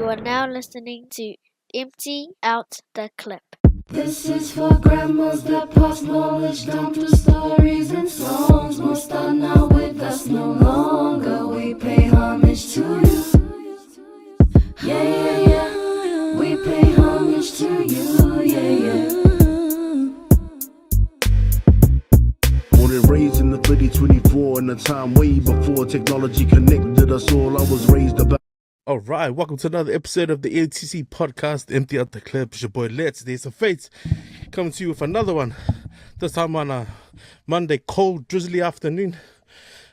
are now listening to Empty Out the Clip. This is for grandmas that pass knowledge down through stories and songs. Most are not with us no longer. We pay homage to you. Yeah, yeah, yeah. We pay homage to you. Yeah, yeah. Born and raised in the 2024 in a time way before technology connected us all. I was raised about. All right, welcome to another episode of the ATC podcast, Empty Out the Clip. It's your boy Leti. There's some fates coming to you with another one. This time on a Monday, cold, drizzly afternoon.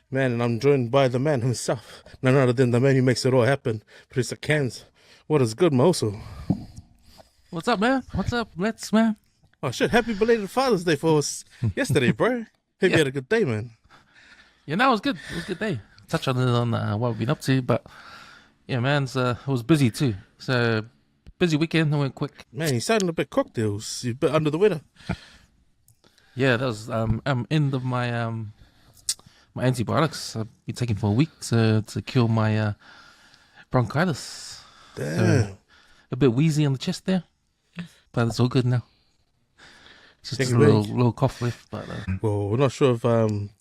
Man, and I'm joined by the man himself. None other than the man who makes it all happen, Producer Cams. What is good, Moso? What's up, man? What's up, Let's, man? Oh, shit. Happy belated Father's Day for us yesterday, bro. Hope you had a good day, man. Yeah, no, it was good. It was a good day. Touch on it on what we've been up to, but yeah, man, it was busy too. So, busy weekend, it went quick. Man, you sounded a bit cocktails. You're a bit under the weather. Yeah, that was end of my my antibiotics I've been taking for a week to cure my bronchitis. Damn. So, a bit wheezy on the chest there, but it's all good now. Just a little cough left, but well, we're not sure if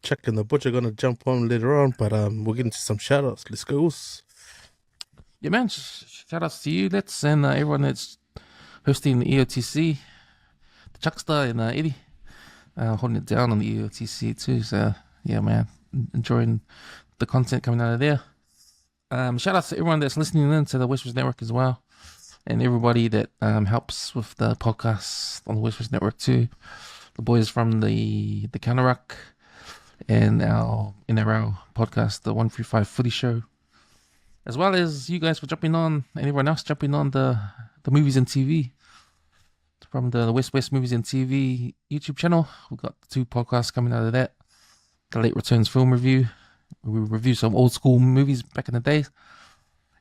Chuck and the Butcher are going to jump on later on, but we'll get into some shout-outs. Let's go. yeah, man, shout outs to you, Let's, and everyone that's hosting the EOTC, the Chuckster and Eddie, holding it down on the EOTC too. So, yeah, man, enjoying the content coming out of there. Shout outs to everyone that's listening in to the WesWes Network as well, and everybody that helps with the podcast on the WesWes Network too. The boys from the Counter Rock and our NRL podcast, the 135 Footy Show, as well as you guys for jumping on, and everyone else jumping on the movies and TV from the WesWes Movies and TV YouTube channel. We've got 2 podcasts coming out of that. The Late Returns Film Review, we review some old school movies back in the day,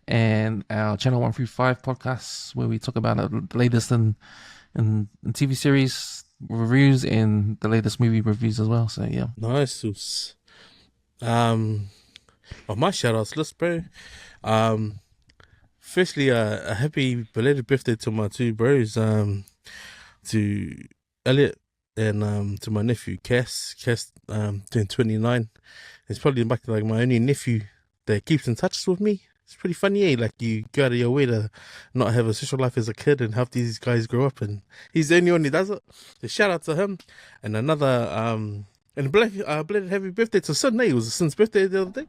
and our Channel 135 podcast, where we talk about the latest in TV series reviews and the latest movie reviews as well. So yeah, Nice. On my shout-outs list, bro. Firstly, a happy belated birthday to my 2 bros, to Elliot and to my nephew Cass. Cass turned 29. It's probably like my only nephew that keeps in touch with me. It's pretty funny, eh? Like, you go out of your way to not have a social life as a kid and help these guys grow up, and he's the only one who does it. So shout out to him. And another and belated happy birthday to Sin. It was Sin's birthday the other day.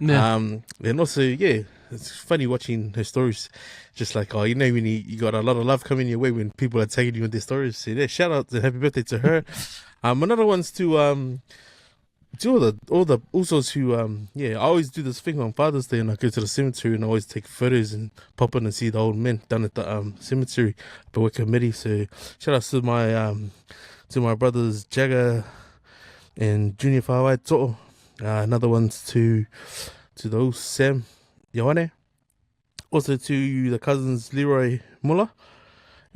yeah. And also, yeah, it's funny watching her stories. Just like, when you got a lot of love coming your way when people are tagging you in their stories. So yeah, shout out to happy birthday to her. Another one's to all the usos who I always do this thing on Father's Day, and I go to the cemetery and I always take photos and pop in and see the old men down at the cemetery, but with committee. So shout out to my brothers Jagger and Junior Fawai Toto. Another one's to those Sam Yohane, also to the cousins Leroy Muller,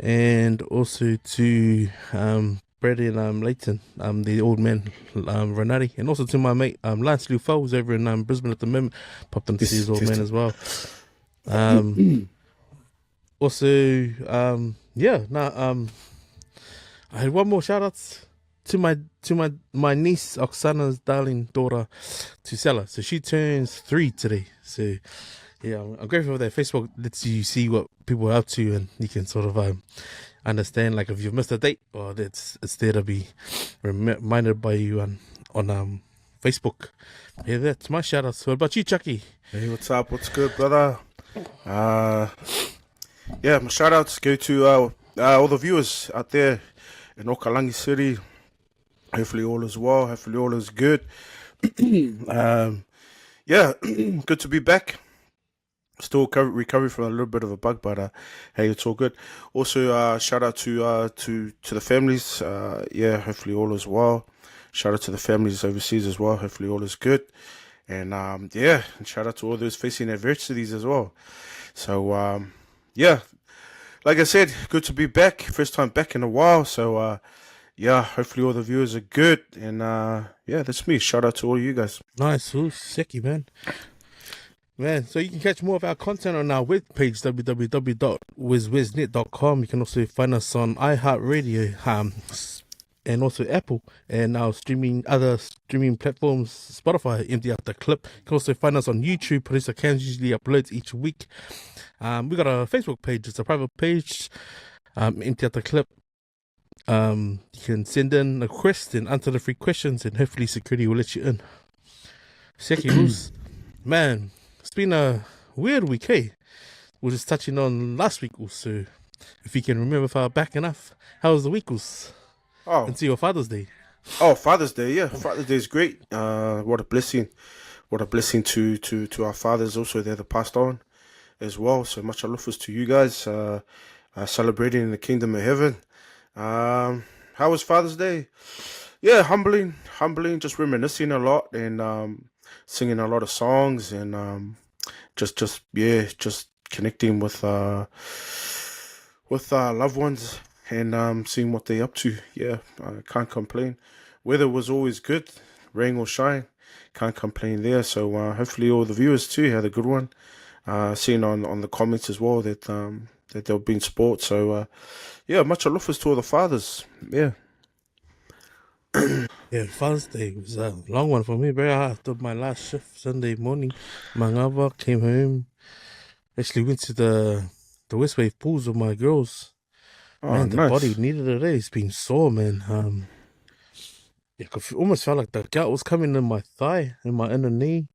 and also to Brady and Leighton, the old man Renati, and also to my mate Lance Lufo, who's over in Brisbane at the moment. Popped in to see his old man as well. Also, I had one more shout out to my niece Oksana's darling daughter Tusela. So she turns 3 today. So yeah, I'm grateful for that. Facebook lets you see what people are up to, and you can sort of understand, like, if you've missed a date, or it's there to be reminded by you on Facebook. Yeah, that's my shout out. So what about you, Chucky? Hey, what's up? What's good, brother? Yeah, my shout outs go to all the viewers out there in Okalangi City. Hopefully all is well. Hopefully all is good. Yeah, good to be back. Still recovering from a little bit of a bug, but hey, it's all good. Also, shout out to the families. Yeah, hopefully all is well. Shout out to the families overseas as well. Hopefully all is good. And yeah, and shout out to all those facing adversities as well. So yeah, like I said, good to be back. First time back in a while. So yeah, hopefully all the viewers are good. And yeah, that's me. Shout out to all you guys. Nice, sicky, man. Man, so you can catch more of our content on our webpage, www.weswesnet.com. You can also find us on iHeartRadio, and also Apple, and our other streaming platforms, Spotify, Empty Out the Clip. You can also find us on YouTube. Producer Cams usually uploads each week. We got a Facebook page. It's a private page, Empty Out the Clip. You can send in a question, answer the 3 questions, and hopefully security will let you in. Second news, man, it's been a weird week, hey? We're just touching on last week also. If you can remember far back enough, how was the week was? Oh, Until your Father's Day. oh, Father's Day, yeah. Father's Day is great. What a blessing. What a blessing to our fathers also there that passed on as well. So much aloofas to you guys, celebrating in the kingdom of heaven. How was Father's Day? Yeah, humbling, just reminiscing a lot and singing a lot of songs and just connecting with loved ones and seeing what they're up to. Yeah, I can't complain. Weather was always good, rain or shine. Can't complain there. So hopefully all the viewers too had a good one. Seeing on the comments as well that they've been sport. So yeah, much aloofas to all the fathers. Yeah. Yeah, Father's Day was a long one for me, bro. After my last shift Sunday morning, my ngava came home. Actually went to the WesWes pools with my girls. Oh, Man, the nice. body needed it. It's been sore, man. Yeah, almost felt like the gut was coming in my thigh, in my inner knee.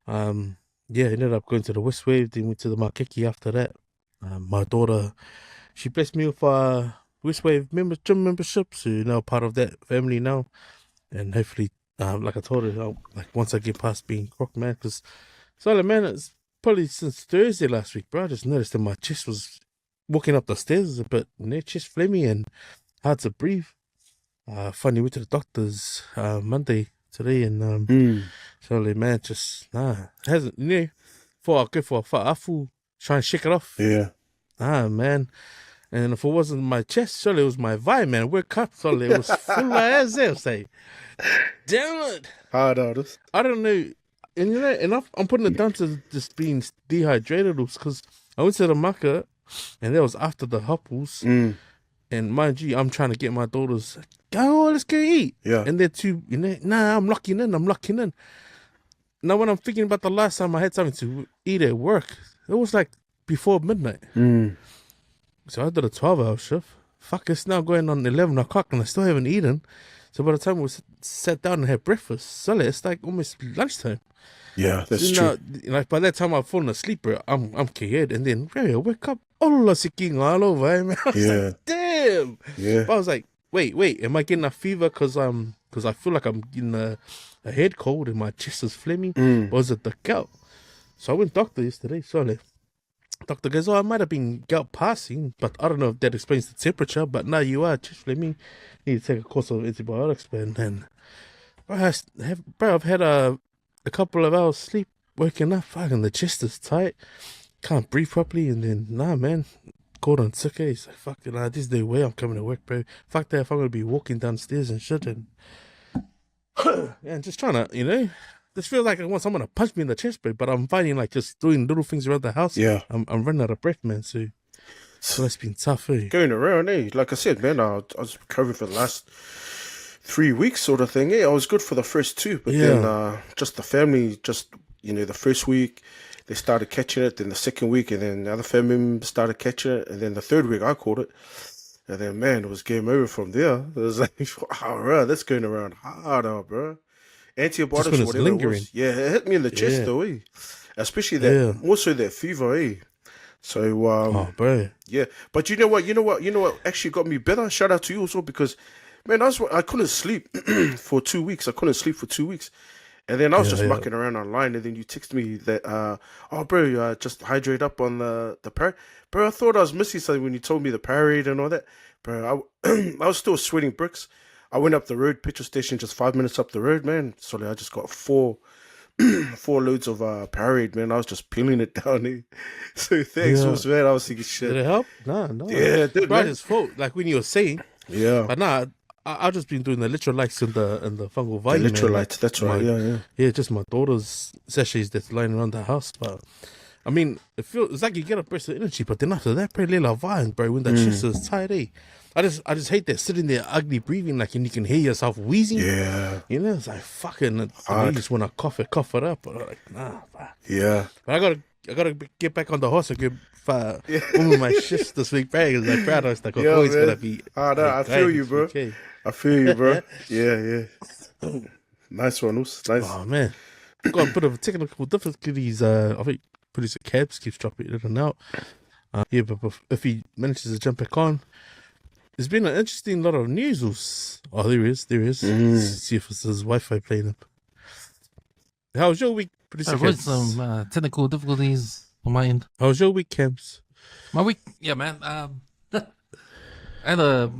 Yeah, ended up going to the WesWes, then went to the Makeki after that. My daughter, she blessed me with WesWes gym membership, so now part of that family now. And hopefully, like I told her, like once I get past being crook, man, because so man, it's probably since Thursday last week, bro. I just noticed that my chest was walking up the stairs a bit, chest phlegmy and hard to breathe. Finally went to the doctors Monday today, and so man, just hasn't for I go for a afu, try and shake it off. Yeah. Man. And if it wasn't my chest, surely it was my vibe, man. Wake up, surely it was full of ass there. Say, damn it. Hard artist. I don't know. And I'm putting it down to just being dehydrated because I went to the market and that was after the hupples. And mind you, I'm trying to get my daughters, let's go eat. Yeah. And they're too, nah, I'm locking in. Now, when I'm thinking about the last time I had something to eat at work, it was like before midnight. So I did a 12-hour shift. Fuck, it's now going on 11 o'clock and I still haven't eaten. So by the time we sat down and had breakfast, it's like almost lunchtime. Yeah, that's so true. Like by that time I've fallen asleep, bro. I'm scared. And then, bro, I wake up, all over, man. I was like, damn. Yeah. But I was like, wait, am I getting a fever because I feel like I'm getting a head cold and my chest is phlegmy? Or is it the gout? So I went doctor yesterday, doctor goes, I might have been gout passing, but I don't know if that explains the temperature, but now you are chest phlegmy. Need to take a course of antibiotics, man. And I've had a couple of hours sleep, waking up, fucking the chest is tight, can't breathe properly, and then man, called on sick. He's like, fuck it, this is the way I'm coming to work, bro. Fuck that, if I'm gonna be walking downstairs and shit, and and just trying to, this feels like I want someone to punch me in the chest, bro. But I'm finding like just doing little things around the house. Yeah. I'm running out of breath, man. So it's been tough, eh? Going around, like I said, man, I was recovering for the last 3 weeks sort of thing. I was good for the first 2, but then just the family, the first week they started catching it, then the second week, and then the other family members started catching it, and then the third week I caught it. And then, man, it was game over from there. It was like, bro, that's going around harder, bro. Antibiotics, just when it's whatever lingering. it was. Yeah, it hit me in the chest though, eh? Especially that, also that fever, eh? So, bro. Yeah, but you know what actually got me better? Shout out to you also, because, man, I couldn't sleep for 2 weeks. And then I was just mucking around online, and then you text me that, bro, just hydrate up on the Powerade. Bro, I thought I was missing something when you told me the Powerade and all that. Bro, I was still sweating bricks. I went up the road, petrol station, just 5 minutes up the road, man. So I just got four loads of Powerade, man. I was just peeling it down there. So thanks, man. I was thinking, shit. Did it help? No. Yeah, it did, right, man. his fault. Like when you were saying. Yeah. But I've just been doing the electrolytes and the fungal The vine. electrolytes, that's right. Yeah. Just my daughter's sachets that's lying around the house. But I mean, it's like you get a burst of energy, but then after that, pretty little vine, bro. When that shit's so tired, eh? I just hate that sitting there ugly breathing, like, and you can hear yourself wheezing. Yeah. You know, it's like fucking. You just want to cough it up, but I'm like, nah. Fuck. Yeah. But I gotta get back on the horse and get one of my shifts this week, bro. It's like, bro, it's like always man. gonna be. I feel you, bro. Okay. I feel you, bro. Yeah. Nice one, Us. Nice. Oh man, got a bit of technical difficulties. I think producer Cabs keeps dropping in and out. But if he manages to jump back on, there's been an interesting lot of news. Oh, there is. See if it's his Wi-Fi playing up. How was your week, producer I've had Cabs? some technical difficulties on my end. How was your week, Cabs? My week, yeah, man. I had a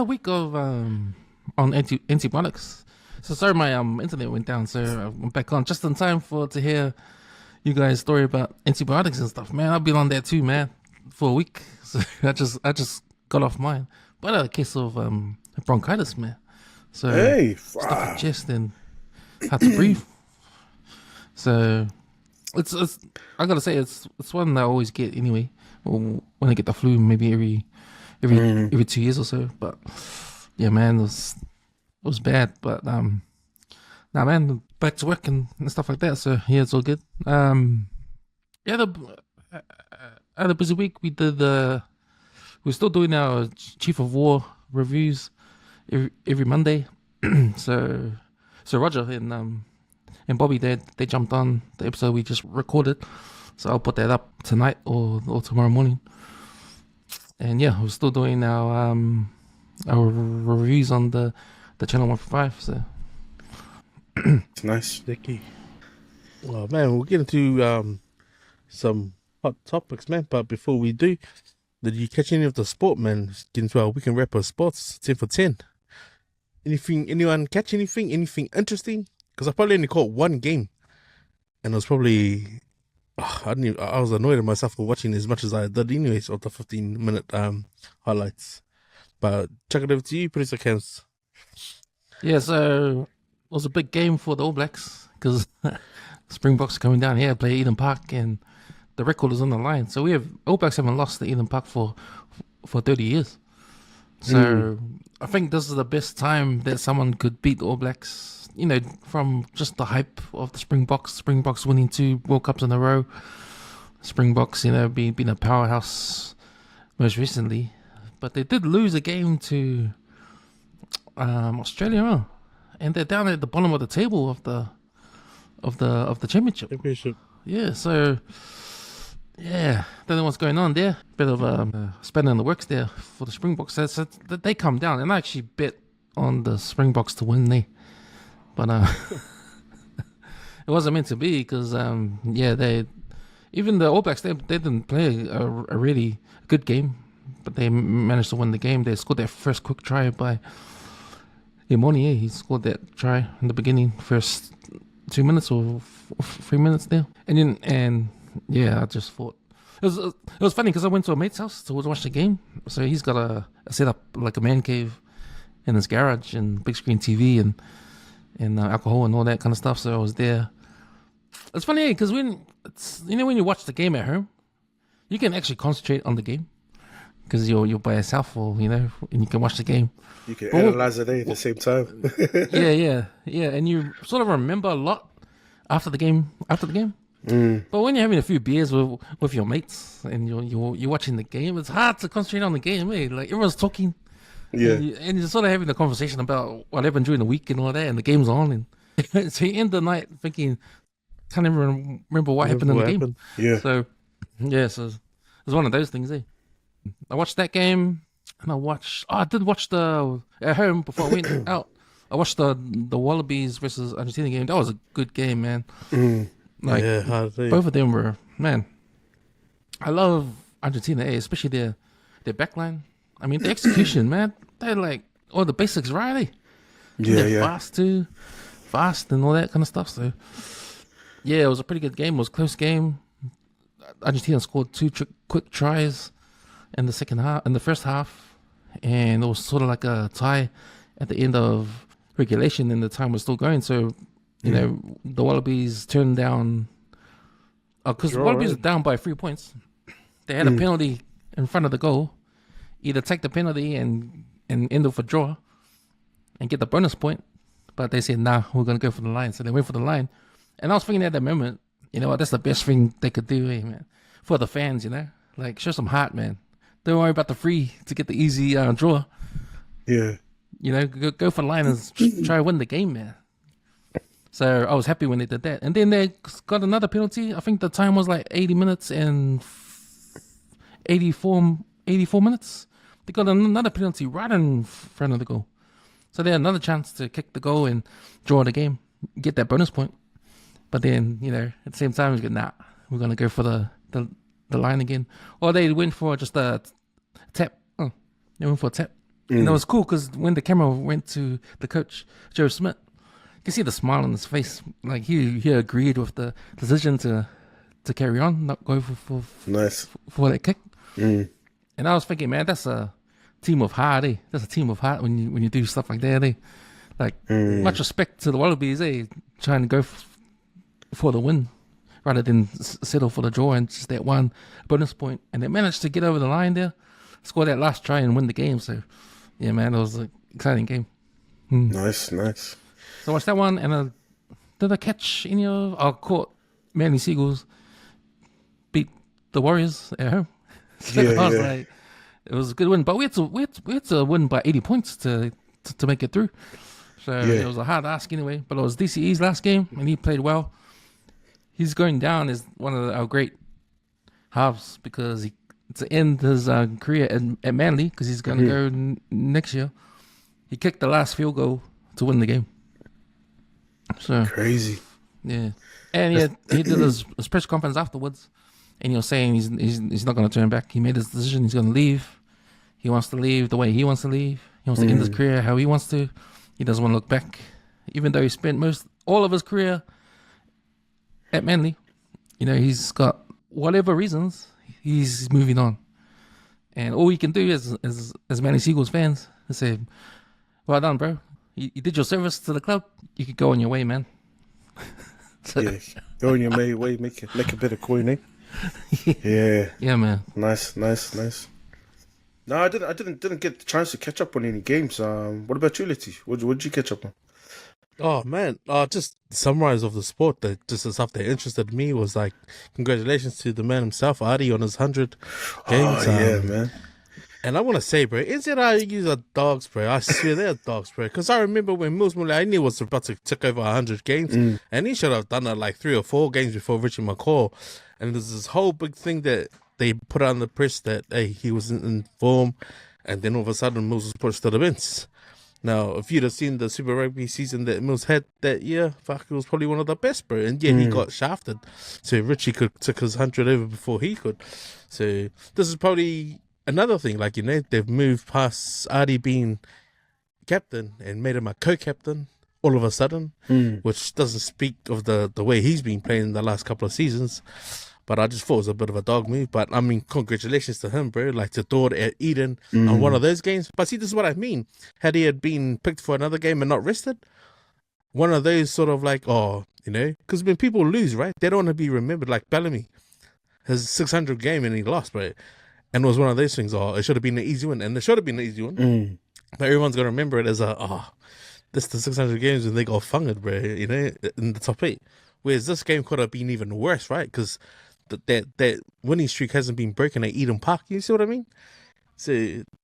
week of on antibiotics. So sorry, my internet went down, so I went back on just in time to hear you guys' story about antibiotics and stuff. Man, I've been on that too, man, for a week. So I just got off mine, but I had a case of bronchitis, man. So stuff in chest and hard to breathe. So it's I gotta say it's one that I always get anyway. Or when I get the flu, maybe every 2 years or so. But yeah, man, it was bad. But nah, man, back to work and stuff like that. So yeah, it's all good. I had a busy week. We're still doing our Chief of War reviews every Monday. so Roger and Bobby, they jumped on the episode we just recorded. So I'll put that up tonight or tomorrow morning. And yeah, we're still doing our reviews on the channel 145. So It's nice. Dicky. Oh man, we'll get into some hot topics, man. But before we do, did you catch any of the sport, man? Get into our weekend wrap of sports 10 for 10. Anyone catch anything interesting? Because I probably only caught one game, and it was probably I was annoyed at myself for watching as much as I did anyways of the 15-minute highlights. But check it over to you, producer Cams. yeah, so it was a big game for the All Blacks because Springboks are coming down here, play Eden Park, and the record is on the line. So All Blacks haven't lost at Eden Park for 30 years. So I think this is the best time that someone could beat the All Blacks. You know, from just the hype of the Springboks winning 2 World Cups in a row. Springboks, you know, being a powerhouse most recently, but they did lose a game to Australia, and they're down at the bottom of the table of the championship. Yeah, so yeah, don't know what's going on there. Bit of spanner in the works there for the Springboks. So they come down, and I actually bet on the Springboks to win there. But it wasn't meant to be because even the All Blacks they didn't play a really good game, but they managed to win the game. They scored their first quick try by Imoni. He scored that try in the beginning, first 2 minutes or 3 minutes there, and I just thought it was funny because I went to a mate's house to watch the game. So he's got a setup like a man cave in his garage and big screen TV and alcohol and all that kind of stuff. So I was there. It's funny because when you watch the game at home, you can actually concentrate on the game because you're by yourself, or and you can watch the game. You can analyze it at the same time. yeah, and you sort of remember a lot after the game. But when you're having a few beers with your mates and you're watching the game, it's hard to concentrate on the game. Like everyone's talking. Yeah, and you're sort of having a conversation about what happened during the week and all that, and the game's on, and so you end the night thinking, can't even remember what happened in the game. Yeah. So it was one of those things. I watched that game, and I did watch at home before I went out. I watched the Wallabies versus Argentina game. That was a good game, man. Both of them were, man. I love Argentina, especially their backline. I mean, the execution, man. They're like all the basics, right? They're fast too, and all that kind of stuff. So yeah, it was a pretty good game. It was a close game. Argentina scored 2 quick tries in the first half, and it was sort of like a tie at the end of regulation, and the time was still going. So, you know, the Wallabies turned down because the Wallabies were down by 3 points. They had a penalty in front of the goal. Either take the penalty and end off a draw and get the bonus point, but they said, nah, we're going to go for the line. So they went for the line. And I was thinking at that moment, you know what, that's the best thing they could do, man, for the fans, you know? Like, show some heart, man. Don't worry about the free to get the easy draw. Yeah. You know, go for the line and try to win the game, man. So I was happy when they did that. And then they got another penalty. I think the time was like 80 minutes and 84 minutes. They got another penalty right in front of the goal. So they had another chance to kick the goal and draw the game, get that bonus point. But then, you know, at the same time, we're going to go for the line again. Or they went for just a tap. Oh, they went for a tap. And it was cool because when the camera went to the coach, Joe Smith, you can see the smile on his face. Like he agreed with the decision to carry on, not go for that kick. And I was thinking, man, that's a team of heart, eh? That's a team of heart when you do stuff like that, eh? Like, much respect to the Wallabies, eh? Trying to go for the win rather than settle for the draw and just that one bonus point. And they managed to get over the line there, score that last try and win the game. So, yeah, man, it was an exciting game. Nice. So I watched that one, and did I catch any of... I caught Manly Seagulls beat the Warriors at home. So I was like, it was a good win, but we had to win by 80 points to make it through. So it was a hard ask anyway. But it was DCE's last game, and he played well. He's going down as one of our great halves because to end his career at Manly, because he's going to go next year. He kicked the last field goal to win the game. So crazy. Yeah, and he did his press conference afterwards. And he was saying he's not going to turn back. He made his decision. He's going to leave. He wants to leave the way he wants to leave. He wants to end his career how he wants to. He doesn't want to look back. Even though he spent all of his career at Manly, you know, he's got whatever reasons, he's moving on. And all you can do as Manly Seagulls fans is say, well done, bro. You did your service to the club. You could go on your way, man. Go on your merry way, make a bit of coin, eh? Yeah, man. Nice. No, I didn't get the chance to catch up on any games. What about you, Leti? What did you catch up on? Oh man, just the summarize of the sport. That just the stuff that interested me was like, congratulations to the man himself, Adi, on his 100 games. Yeah, man. And I want to say, bro, NZRUs are dogs, bro. I swear they're dogs, bro. Because I remember when Mills Mulaney was about to take over 100 games, and he should have done it like 3 or 4 games before Richie McCaw. And there's this whole big thing that they put out in the press that, hey, he wasn't in form, and then all of a sudden Mills was pushed to the bench. Now, if you'd have seen the Super Rugby season that Mills had that year, fuck, it was probably one of the best, bro. And he got shafted. So Richie took his 100 over before he could. So this is probably another thing, like, you know, they've moved past Adi being captain and made him a co-captain all of a sudden, which doesn't speak of the way he's been playing the last couple of seasons. But I just thought it was a bit of a dog move. But I mean, congratulations to him, bro. Like, to do it at Eden on one of those games. But see, this is what I mean. Had he had been picked for another game and not rested, one of those sort of like, oh, you know, because when people lose, right, they don't want to be remembered like Bellamy, his 600 game and he lost, bro. And it was one of those things, oh, it should have been an easy one. And it should have been an easy one. But everyone's going to remember it as this is the 600 games and they got funged, bro, you know, in the top 8. Whereas this game could have been even worse, right? Because that winning streak hasn't been broken at Eden Park. You see what I mean? So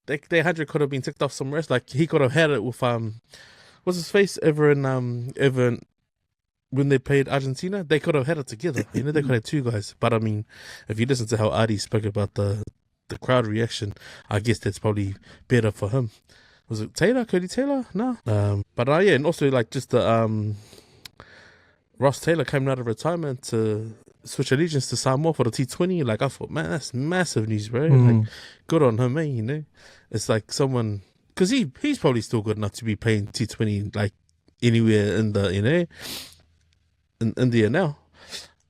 that 100 could have been ticked off somewhere else. Like, he could have had it with what's his face over in when they played Argentina. They could have had it together. You know, they could have 2 guys. But I mean, if you listen to how Adi spoke about the crowd reaction, I guess that's probably better for him. Was it Cody Taylor? No. But yeah, and also like just the Ross Taylor came out of retirement to switch allegiance to Samoa for the T20. Like, I thought, man, that's massive news, bro. Like, good on him, man. You know, it's like someone, because he's probably still good enough to be playing T20 like anywhere in the, you know, in India now.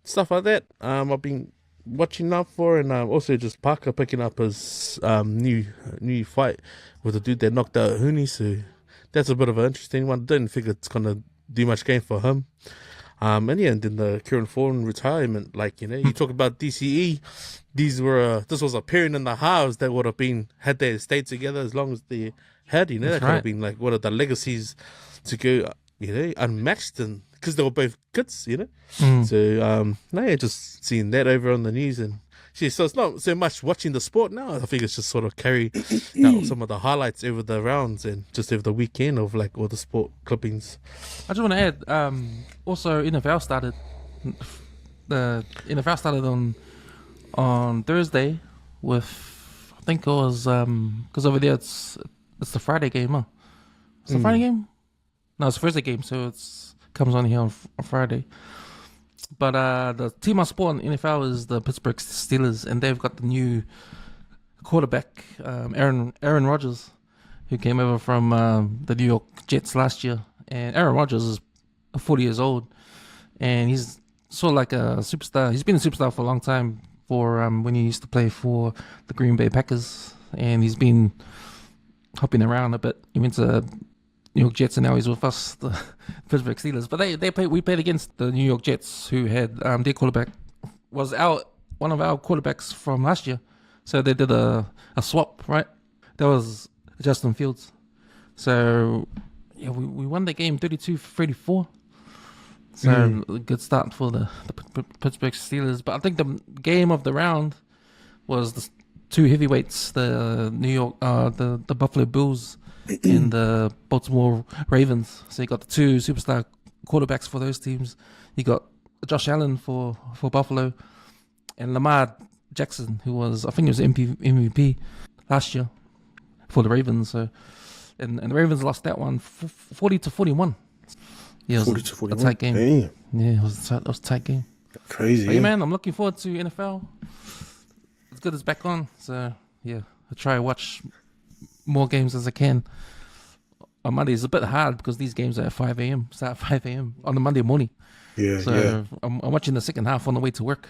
Stuff like that. I've been watching out for, and also just Parker picking up his new fight with the dude that knocked out Huni. So that's a bit of an interesting one. Didn't think it's gonna do much game for him. And then the Kieran Thorne retirement, like, you talk about DCE. This was a period in the halves that would have had they stayed together as long as they had, that That's could have right. been like one of the legacies to go, unmatched, and because they were both kids, So just seeing that over on the news, and so it's not so much watching the sport now. I think it's just sort of carry out some of the highlights over the rounds and just over the weekend of like all the sport clippings. I just want to add, also NFL started. The NFL started on Thursday with, I think it was, because over there it's the Friday game, huh? It's the Friday game? No, it's the Thursday game, so it's comes on here on Friday. But the team I support in NFL is the Pittsburgh Steelers, and they've got the new quarterback, Aaron Rodgers, who came over from the New York Jets last year. And Aaron Rodgers is 40 years old, and he's sort of like a superstar. He's been a superstar for a long time, for when he used to play for the Green Bay Packers, and he's been hopping around a bit. He went to New York Jets, and now he's with us, the Pittsburgh Steelers. But we played against the New York Jets, who had their quarterback was one of our quarterbacks from last year. So they did a swap, right? That was Justin Fields. So yeah, we won the game 32-34. So a good start for the Pittsburgh Steelers. But I think the game of the round was the two heavyweights, the New York, the Buffalo Bills and the Baltimore Ravens. So you got the two superstar quarterbacks for those teams. You got Josh Allen for Buffalo, and Lamar Jackson, who was, I think he was MVP last year for the Ravens. So and the Ravens lost that one 40-41. Yeah, it was 40-41. a tight game. Damn. Yeah, it was a tight game. Crazy. But yeah, man, I'm looking forward to NFL. It's good it's back on. So yeah, I'll try to watch more games as I can. On Monday it's a bit hard because these games are at 5 a.m. Start at 5 a.m. on a Monday morning. Yeah, So yeah. I'm watching the second half on the way to work.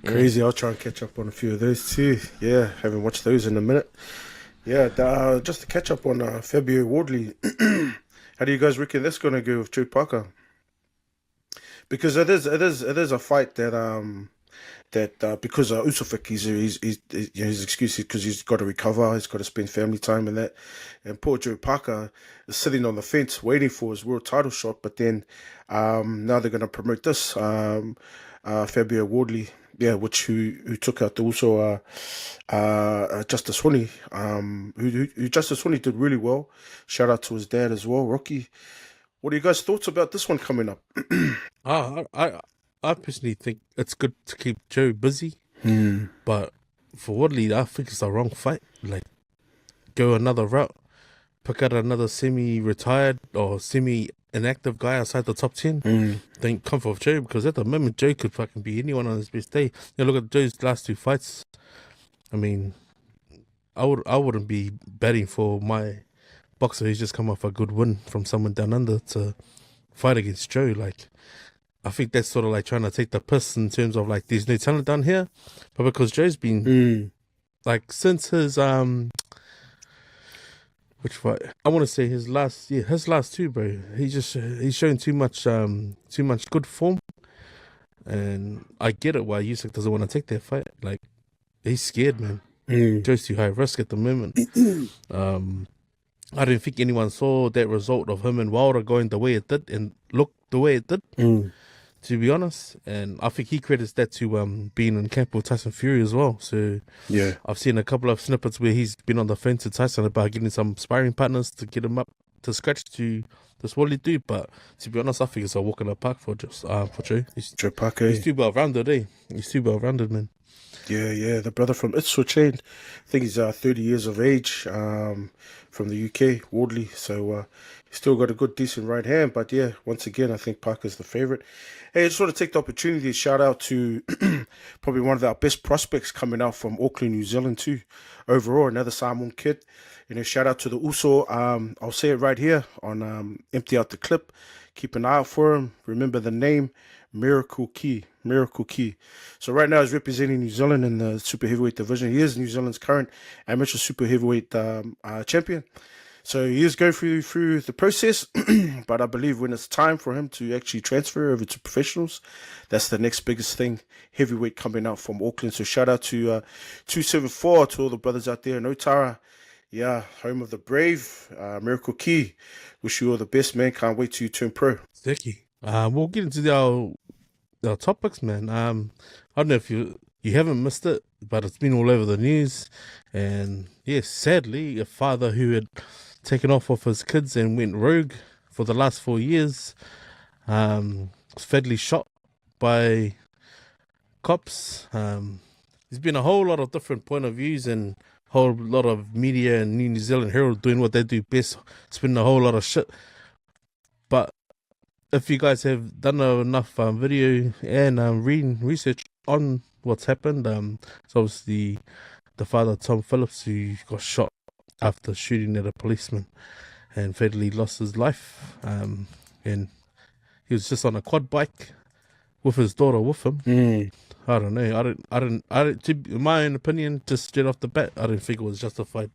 Crazy. I'll try and catch up on a few of those too. Yeah, haven't watched those in a minute. Yeah, just to catch up on February Wardley. How do you guys reckon that's going to go with Joe Parker? Because it is a fight that because Usofik, his excuse is because he's got to recover, he's got to spend family time and that, and poor Joe Parker is sitting on the fence waiting for his world title shot. But then now they're going to promote this Fabio Wardley, which who took out the also Justice Honey, who Justice Honey did really well. Shout out to his dad as well, Rocky. What are you guys' thoughts about this one coming up? I personally think it's good to keep Joe busy, but for Wadley, I think it's the wrong fight. Like, go another route, pick out another semi-retired or semi-inactive guy outside the top 10. Then come for Joe, because at the moment Joe could fucking be anyone on his best day. Look at Joe's last two fights. I mean, I wouldn't be betting for my boxer who's just come off a good win from someone down under to fight against Joe. Like, I think that's sort of like trying to take the piss in terms of like there's no talent down here, but because Joe's been like since his which fight, I want to say his last two, bro. He's shown too much good form, and I get it why Usyk doesn't want to take that fight. Like, he's scared, man. Joe's too high risk at the moment. I didn't think anyone saw that result of him and Wilder going the way it did and looked the way it did. To be honest, and I think he credits that to being in camp with Tyson Fury as well. So Yeah. I've seen a couple of snippets where he's been on the fence with Tyson about getting some sparring partners to get him up to scratch to this Wally dude. But to be honest, I think it's a walk in the park for Joe. Joe Parker. He's too well rounded, eh? He's too well rounded, man. Yeah, the brother from Ipswich, I think he's 30 years of age, from the UK, Wardley. So he's still got a good, decent right hand. But yeah, once again, I think Parker's the favourite. Hey, I just want to take the opportunity to shout out to probably one of our best prospects coming out from Auckland, New Zealand too. Overall, another Samoan kid. Shout out to the Uso. I'll say it right here on Empty Out the Clip. Keep an eye out for him. Remember the name, Miracle Key. Miracle Key. So right now he's representing New Zealand in the super heavyweight division. He is New Zealand's current amateur super heavyweight champion. So he is going through the process, but I believe when it's time for him to actually transfer over to professionals, that's the next biggest thing. Heavyweight coming out from Auckland. So shout out to 274 to all the brothers out there in Otara. Yeah, home of the brave, Miracle Key. Wish you all the best, man. Can't wait till you turn pro. Sticky. We'll get into our topics, man. I don't know if you haven't missed it, but it's been all over the news. And yes, sadly, a father who had taken off his kids and went rogue for the last 4 years, was fatally shot by cops. There's been a whole lot of different point of views and whole lot of media and New Zealand Herald doing what they do best, spinning a whole lot of shit. But if you guys have done enough video and reading research on what's happened, it's obviously the father, Tom Phillips, who got shot after shooting at a policeman and fatally lost his life. And he was just on a quad bike with his daughter with him. I don't know. In my own opinion, just straight off the bat, I don't think it was justified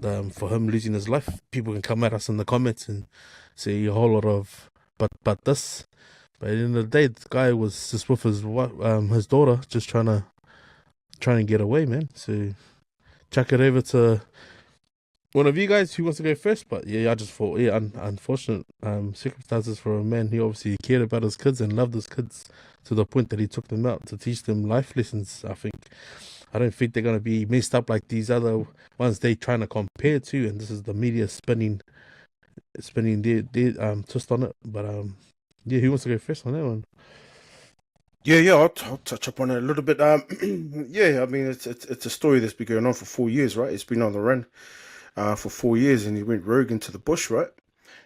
for him losing his life. People can come at us in the comments and say a whole lot of but this. But at the end of the day, the guy was just with his daughter, just trying to get away, man. So chuck it over to one of you guys who wants to go first. But yeah, I just thought, unfortunate circumstances for a man. He obviously cared about his kids and loved his kids to the point that he took them out to teach them life lessons. I don't think they're going to be messed up like these other ones they trying to compare to, and this is the media spinning their twist on it. But yeah, who wants to go first on that one? Yeah, I'll touch up on it a little bit. Yeah, I mean it's a story that's been going on for 4 years, right? It's been on the run for 4 years, and he went rogue into the bush, right?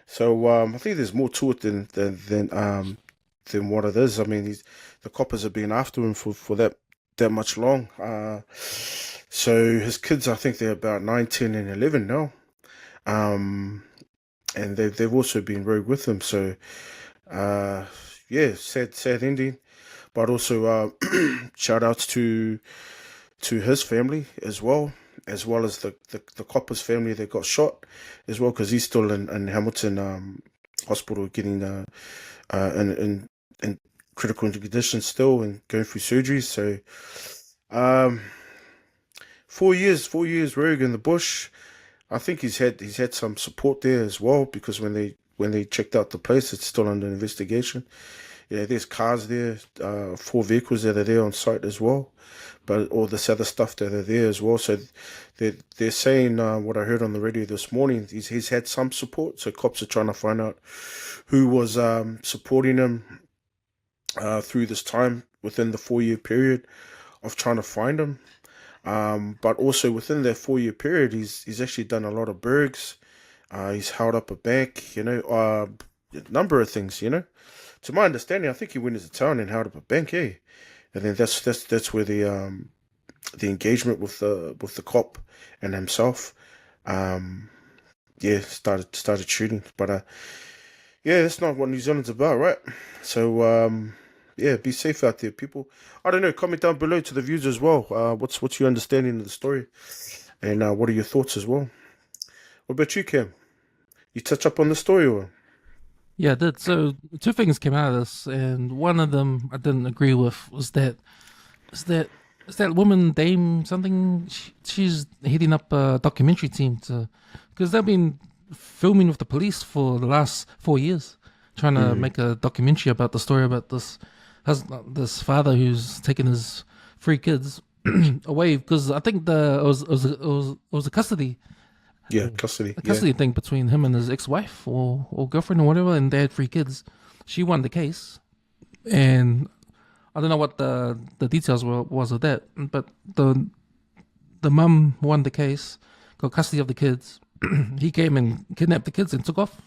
So I think there's more to it than what it is. I mean, the coppers have been after him for that much long. So his kids, I think they're about 9, 10, and 11 now. And they've also been rogue with him. So yeah, sad ending. But also shout outs to his family as well as the copper's family that got shot as well, because he's still in Hamilton hospital getting in critical condition still and going through surgery. So 4 years rogue in the bush. I think he's had some support there as well, because when they checked out the place, it's still under investigation. Yeah, there's cars there, 4 vehicles that are there on site as well, but all this other stuff that are there as well. So they're saying what I heard on the radio this morning. He's had some support. So cops are trying to find out who was supporting him through this time within the 4-year period of trying to find him. But also within that 4-year period, he's actually done a lot of burgs. He's held up a bank, a number of things, To my understanding, I think he went into town and held up a bank, And then that's where the engagement with the cop and himself, started shooting. But that's not what New Zealand's about, right? So be safe out there, people. I don't know. Comment down below to the views as well. What's your understanding of the story, and what are your thoughts as well? What about you, Cam? You touch up on the story, or? Yeah, I did. So 2 things came out of this, and one of them I didn't agree with was that woman Dame something. She's heading up a documentary team because they've been filming with the police for the last 4 years, trying to make a documentary about the story about this father who's taken his 3 kids away, because I think it was a custody. Yeah, custody. A custody thing between him and his ex-wife or girlfriend or whatever, and they had 3 kids. She won the case, and I don't know what the details was of that, but the mum won the case, got custody of the kids. He came and kidnapped the kids and took off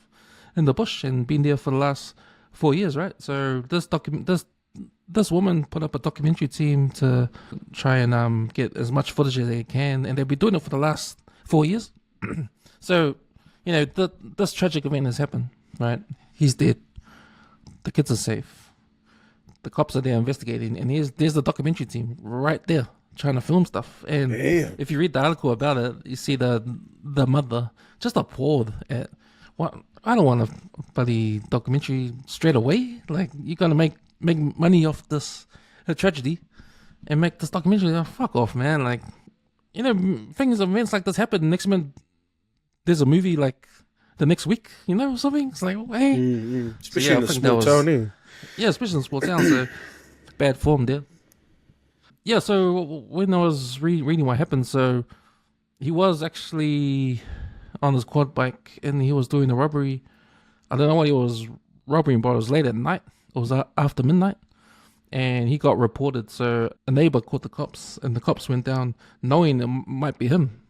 in the bush and been there for the last 4 years, right? So this woman put up a documentary team to try and get as much footage as they can, and they've been doing it for the last 4 years. So, this tragic event has happened, right? He's dead. The kids are safe. the cops are there investigating, and there's the documentary team right there trying to film stuff. And if you read the article about it, you see the mother just appalled at what. I don't want a bloody documentary straight away. Like, you're gonna make money off this tragedy and make this documentary. Oh, fuck off, man. Like, you know, events like this happen. Next month, there's a movie like the next week, you know, something. It's like, hey. Especially in the small town, eh? Yeah, especially in small town, so bad form there. Yeah, so when I was reading what happened, so he was actually on his quad bike and he was doing a robbery. I don't know what he was robbing, but it was late at night. It was after midnight. And he got reported, so a neighbor called the cops, and the cops went down knowing it might be him.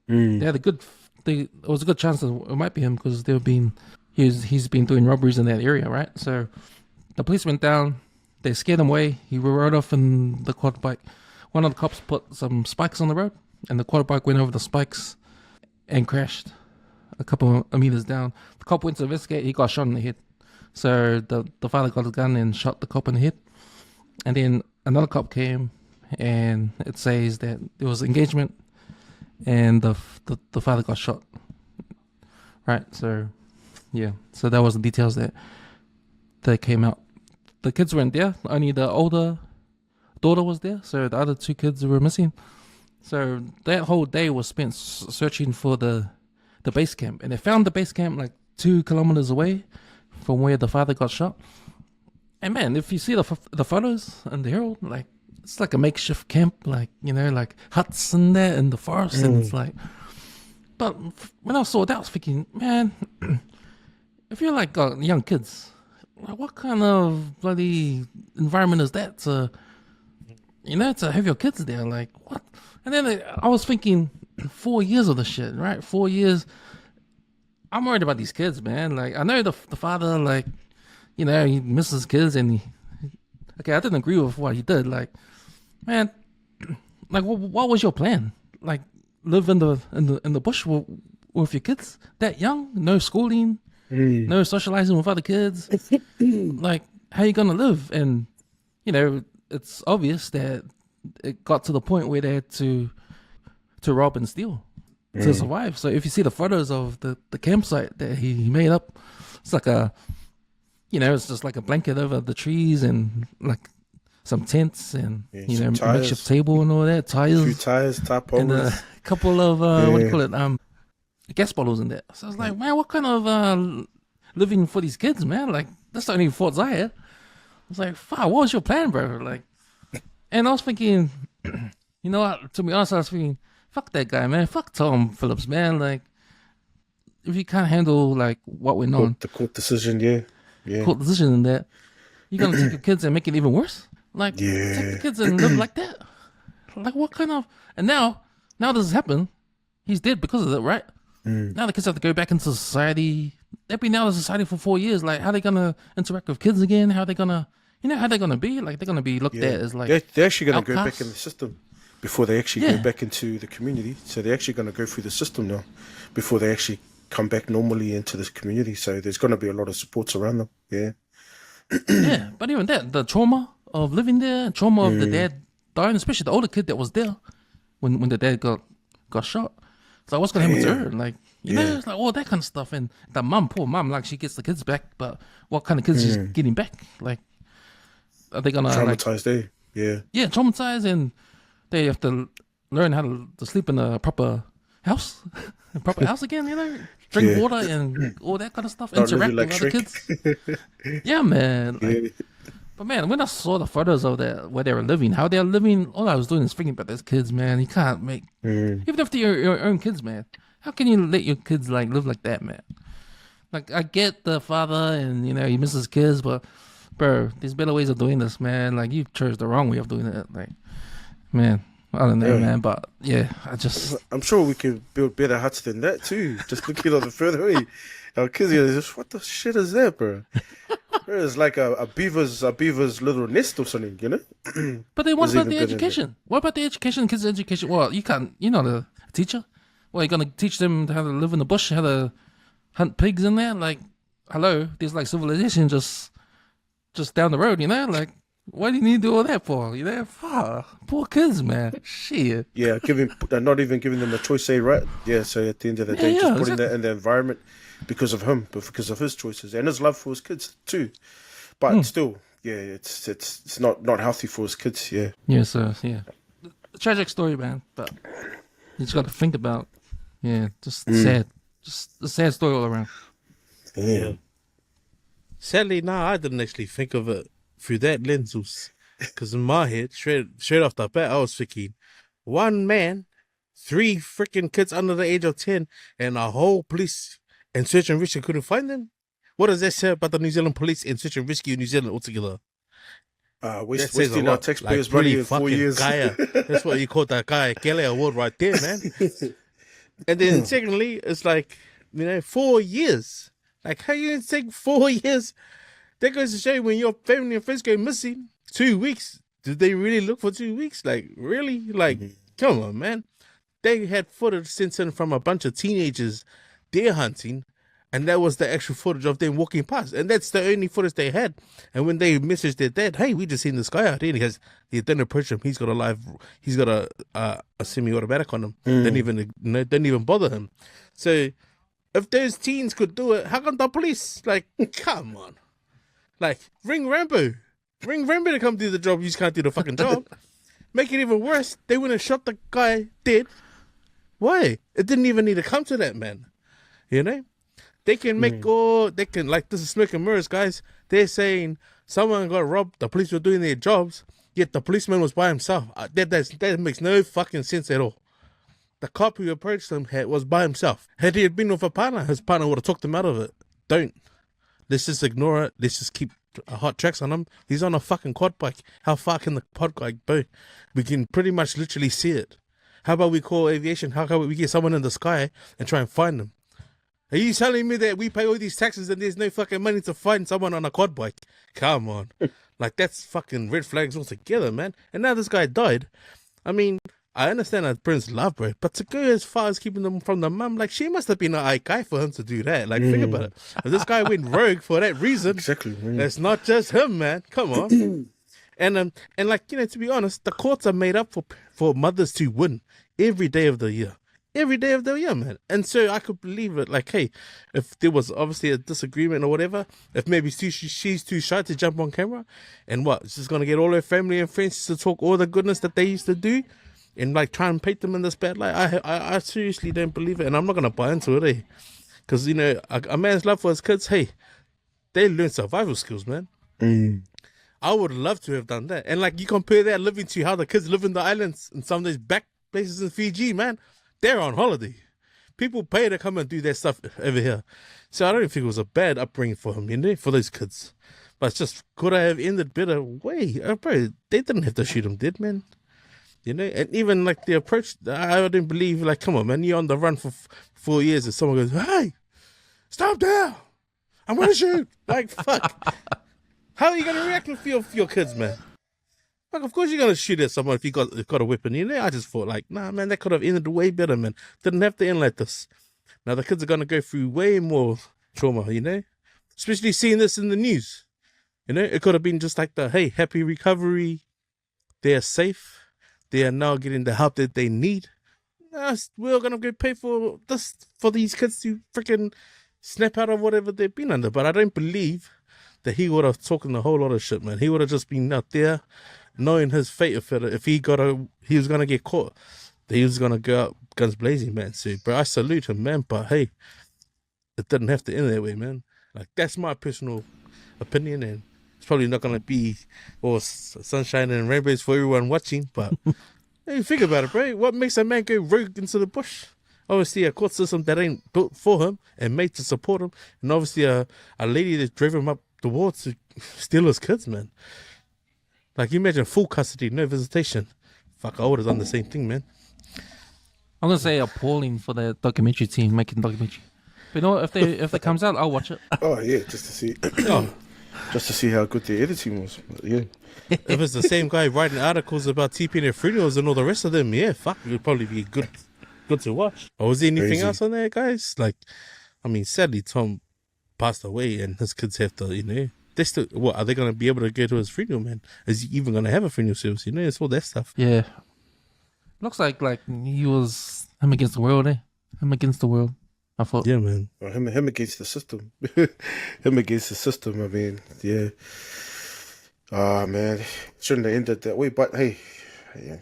They had it was a good chance that it might be him because he's been doing robberies in that area, right? So the police went down, they scared him away. He rode off in the quad bike. One of the cops put some spikes on the road, and the quad bike went over the spikes and crashed a couple of meters down. The cop went to investigate. He got shot in the head. So the father got a gun and shot the cop in the head. And then another cop came, and it says that there was engagement, and the father got shot. Right. So yeah. So that was the details that came out. The kids weren't there. Only the older daughter was there. So the other two kids were missing. So that whole day was spent searching for the base camp, and they found the base camp like 2 kilometers away from where the father got shot. And man, if you see the photos in the Herald, like, it's like a makeshift camp, like, you know, like huts in there in the forest, and it's like. But when I saw that, I was thinking, man, if you're like got young kids, like, what kind of bloody environment is that to have your kids there? Like, what? And then I was thinking, 4 years of the shit, right? 4 years. I'm worried about these kids, man. Like, I know the father, like, you know, he misses kids, and I didn't agree with what he did. Like, man, like, what was your plan? Like, live in the bush with your kids that young? No schooling, no socializing with other kids. Like, how you gonna live? And you know, it's obvious that it got to the point where they had to rob and steal to survive. So if you see the photos of the campsite that he made up, it's like it's just like a blanket over the trees and like some tents and makeshift table and all that, tires, a few tires, top and a couple of what do you call it, gas bottles in there. So I was like, man, what kind of living for these kids, man? Like, that's the only thoughts I had. I was like, fuck, what was your plan, bro? Like, and I was thinking, you know what? To be honest, I was thinking, fuck that guy, man. Fuck Tom Phillips, man. Like, if you can't handle like what went on, the court decision, court decision in that, you're gonna take your kids and make it even worse. Like, take the kids and live like that. Like, what kind of? And now this has happened. He's dead because of it, right? Now the kids have to go back into society. They've been out of society for 4 years. Like, how are they gonna interact with kids again? How are they gonna, how they're gonna be? Like, they're gonna be looked at as like they're actually gonna go outcasts. back in the system before they actually go back into the community. So they're actually gonna go through the system now before they actually come back normally into this community. So there's gonna be a lot of supports around them. Yeah. Yeah, but even that, the trauma of living there, trauma of the dad dying, especially the older kid that was there when the dad got shot. It's like, what's gonna happen to her? Like, you know, it's like all that kind of stuff. And the poor mum, like, she gets the kids back, but what kind of kids she's getting back? Like, are they gonna traumatized? Yeah, traumatized, and they have to learn how to sleep in a proper house, again. You know, drink water and all that kind of stuff. Not Interact really with like other kids. Yeah, man. Like, but man, when I saw the photos of where they were living, how they're living, all I was doing is thinking about those kids, man. You can't make even if they're your own kids, man. How can you let your kids like live like that, man? Like, I get the father and he misses kids, but bro, there's better ways of doing this, man. Like, you chose the wrong way of doing it. Like, man, I don't know, man. But yeah, I'm sure we could build better huts than that too. Just looking on the further way, our kids are just, what the shit is that, bro? It's like a beaver's little nest or something, you know. But then what about the education? What about the education, kids' education? Well, you can't. You're not a teacher. Well, you're gonna teach them how to live in the bush, how to hunt pigs in there. Like, hello, there's like civilization just just down the road, you know? Like, what do you need to do all that for? You know? Fuck, poor kids, man. Shit. Yeah, not even giving them a choice, say, right? Yeah, so at the end of the day, Yeah, just putting that in the environment because of him, but because of his choices and his love for his kids too. But still, yeah, it's not healthy for his kids. Yeah. Yeah, so, yeah. A tragic story, man. But you just got to think about, just sad. Just a sad story all around. Yeah. Sadly, no, I didn't actually think of it through that lens. Because in my head, straight off the bat, I was thinking, one man, 3 freaking kids under the age of 10, and a whole police and search and rescue couldn't find them. What does that say about the New Zealand police and search and rescue in New Zealand altogether? Wasting our taxpayers' money in 4 years. That's what you call that guy Kelly Award right there, man. And then secondly, it's like, 4 years. Like, how you going to take 4 years? That goes to show you when your family and friends go missing, 2 weeks. Did they really look for 2 weeks? Like, really? Like, come on, man. They had footage sent in from a bunch of teenagers deer hunting, and that was the actual footage of them walking past. And that's the only footage they had. And when they messaged their dad, hey, we just seen this guy out there. And he didn't approach him. He's got a semi-automatic on him. Didn't even bother him. So if those teens could do it, how come the police? Like, come on. Like, ring Rambo. Ring Rambo to come do the job. You just can't do the fucking job. Make it even worse. They went and shot the guy dead. Why? It didn't even need to come to that, man. You know? They can like, this is smoke and mirrors, guys. They're saying someone got robbed, the police were doing their jobs, yet the policeman was by himself. That makes no fucking sense at all. The cop who approached him was by himself. Had he been with a partner, his partner would have talked him out of it. Don't. Let's just ignore it. Let's just keep hot tracks on him. He's on a fucking quad bike. How far can the quad bike go? We can pretty much literally see it. How about we call aviation? How about we get someone in the sky and try and find them? Are you telling me that we pay all these taxes and there's no fucking money to find someone on a quad bike? Come on. Like, that's fucking red flags altogether, man. And now this guy died. I mean, I understand that Prince love, bro, but to go as far as keeping them from the mum, like, she must have been an guy for him to do that. Like, think about it. If this guy went rogue for that reason, Exactly. it's not just him, man. Come on. And like, to be honest, the courts are made up for mothers to win every day of the year. Every day of the year, man. And so I could believe it. Like, hey, if there was obviously a disagreement or whatever, if maybe she's too shy to jump on camera, and what, she's going to get all her family and friends to talk all the goodness that they used to do and, like, try and paint them in this bad light. I seriously don't believe it, and I'm not going to buy into it, eh? Because, a man's love for his kids, hey, they learn survival skills, man. I would love to have done that. And, like, you compare that living to how the kids live in the islands in some of those back places in Fiji, man. They're on holiday. People pay to come and do their stuff over here. So I don't think it was a bad upbringing for him, for those kids. But it's just, could I have ended better way? Bro, they didn't have to shoot him dead, man. And even, like, the approach, I didn't believe, like, come on, man, you're on the run for 4 years and someone goes, hey, stop there. I'm going to shoot. Like, fuck. How are you going to react with your kids, man? Like, of course you're going to shoot at someone if you got a weapon. I just thought, like, nah, man, that could have ended way better, man. Didn't have to end like this. Now, the kids are going to go through way more trauma, Especially seeing this in the news. It could have been just like hey, happy recovery. They're safe. They are now getting the help that they need. We're going to go pay for these kids to freaking snap out of whatever they've been under. But I don't believe that he would have talked a whole lot of shit, man. He would have just been out there knowing his fate if he was gonna get caught, that he was gonna go out guns blazing, man. So, bro, I salute him, man. But hey, it didn't have to end that way, man. Like, that's my personal opinion, and it's probably not gonna be all sunshine and rainbows for everyone watching. But hey, think about it, bro. What makes a man go rogue into the bush? Obviously, a court system that ain't built for him and made to support him, and obviously a lady that drove him up the wall to steal his kids, man. Like, you imagine full custody, no visitation. Fuck, I would have done the same thing, man. I'm gonna say appalling for the documentary team making the documentary. But if it comes out, I'll watch it. Oh yeah, just to see, just to see how good the editing was. Yeah. If it's the same guy writing articles about TP and their funerals and all the rest of them, yeah, fuck, it would probably be good to watch. Or was there anything else on there, guys? Like, I mean, sadly, Tom passed away, and his kids have to, they still, what are they going to be able to go to his funeral, man? Is he even going to have a funeral service? You know, it's all that stuff. Yeah. Looks like he was him against the world, eh? Him against the world. I thought. Yeah, man. Well, him against the system. Him against the system. I mean, yeah. Ah, man, shouldn't have ended that way. But hey, yeah.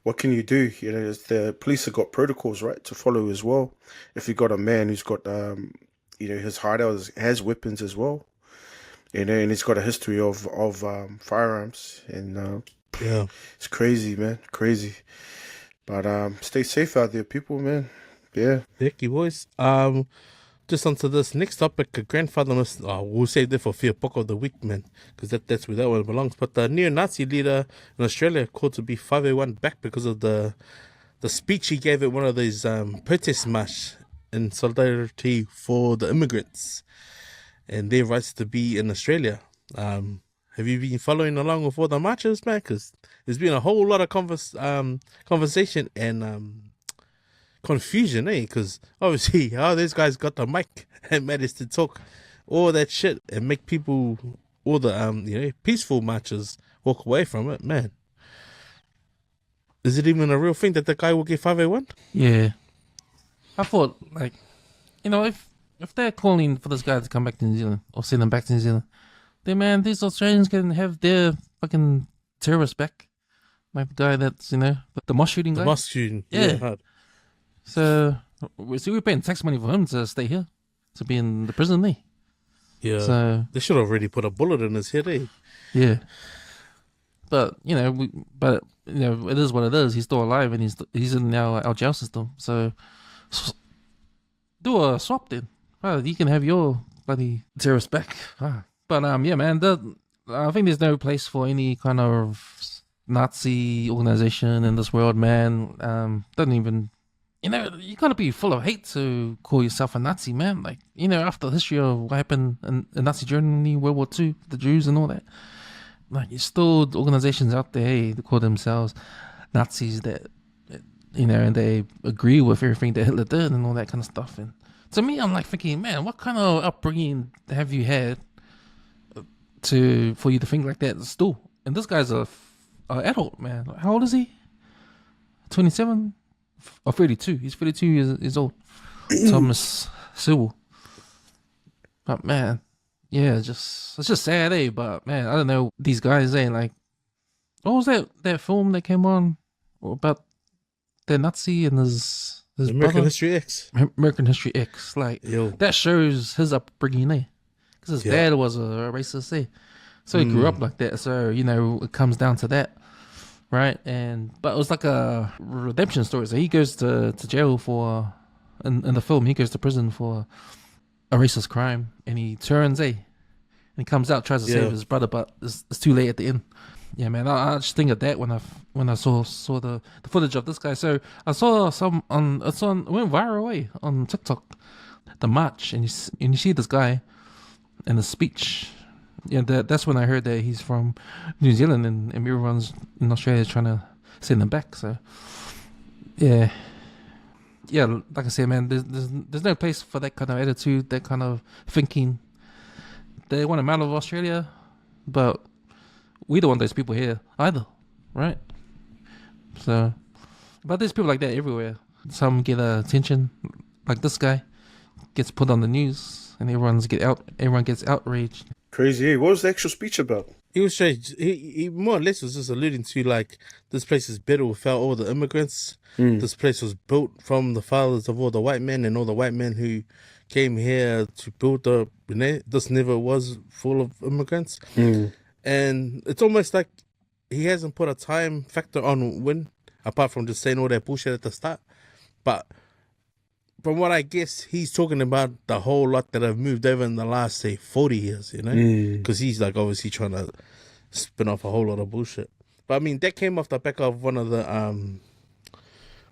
What can you do? You know, the police have got protocols, right, to follow as well. If you've got a man who's got, you know, his hideout has weapons as well, you know, and he's got a history of firearms, and Yeah. it's crazy, man, crazy. But stay safe out there, people, man. Yeah. Thank you, boys. Just onto this next topic, a grandfather must. We'll save that for Fia Poko of the week, man, because that's where that one belongs. But the neo-Nazi leader in Australia called to be 501 back because of the speech he gave at one of these protest march in solidarity for the immigrants and their rights to be in Australia. Have you been following along with all the marches, man? Because there's been a whole lot of conversation and confusion, eh? Because obviously, these guys got the mic and managed to talk all that shit and make people, all the you know, peaceful marchers walk away from it, man. Is it even a real thing that the guy will get 501? Yeah. I thought, like, you know, if they're calling for this guy to come back to New Zealand or send them back to New Zealand, then, man, these Australians can have their fucking terrorists back. Like the guy that's, you know, the mosque shooting guy. The mosque shooting. Yeah. Hard. So we're paying tax money for him to stay here, to be in the prison there. Yeah. So they should have already put a bullet in his head, eh? yeah. But you know, it is what it is. He's still alive, and he's in our jail system. So do a swap then. You can have your bloody terrorist back. But yeah, man. I think there's no place for any kind of Nazi organization in this world, man. Doesn't even. You know, you gotta be full of hate to call yourself a Nazi, man. Like, you know, after the history of what happened in Nazi Germany, World War II, the Jews and all that. Like, there's still organizations out there, hey, they call themselves Nazis that, you know, and they agree with everything that Hitler did and all that kind of stuff. And to me, I'm like thinking, man, what kind of upbringing have you had for you to think like that still? And this guy's a adult, man. How old is he? 27? Or 32. He's 32 years old. Thomas Sewell. But man, yeah, it's just sad, eh? But man, I don't know, these guys, eh? Like, what was that film that came on about the Nazi and his American brother? History X. American History X. Like, Yo. that shows his upbringing, eh? Because his dad was a racist, eh? So he grew up like that. So, you know, it comes down to that. Right, but it was like a redemption story. So he goes to jail for, in the film, he goes to prison for a racist crime, and he turns, and he comes out, tries to save his brother, but it's too late at the end. Yeah, man, I just think of that when I saw the footage of this guy. So I saw it went viral on TikTok, the march, and you see this guy in the speech. Yeah, that's when I heard that he's from New Zealand and everyone's in Australia trying to send him back. So, yeah, like I said, man, there's no place for that kind of attitude, that kind of thinking. They want him out of Australia, but we don't want those people here either, right? So, but there's people like that everywhere. Some get attention, like this guy gets put on the news, and everyone gets outraged. Crazy, eh? What was the actual speech about? He was strange. He more or less was just alluding to, like, this place is better without all the immigrants. This place was built from the fathers of all the white men, and all the white men who came here to build this never was full of immigrants. And it's almost like he hasn't put a time factor on when, apart from just saying all that bullshit at the start. But from what I guess, he's talking about the whole lot that have moved over in the last, say, 40 years, you know? Because he's, like, obviously trying to spin off a whole lot of bullshit. But, I mean, that came off the back of one of the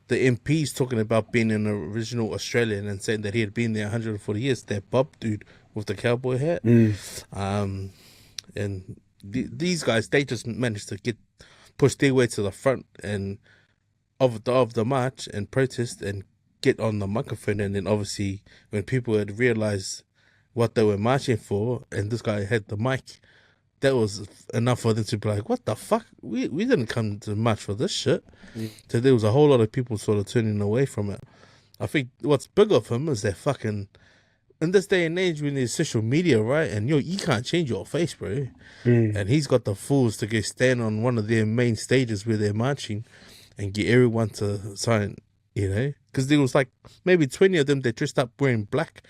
MPs talking about being an original Australian and saying that he had been there 140 years. That Bob dude with the cowboy hat. And these guys, they just managed to push their way to the front and of the march and protest and get on the microphone. And then obviously when people had realized what they were marching for, and this guy had the mic, that was enough for them to be like, what the fuck? We didn't come to march for this shit. So there was a whole lot of people sort of turning away from it. I think what's bigger for him is that fucking, in this day and age when there's social media, right? And you can't change your face, bro. And he's got the fools to go stand on one of their main stages where they're marching and get everyone to sign, because there was like maybe 20 of them that dressed up wearing black,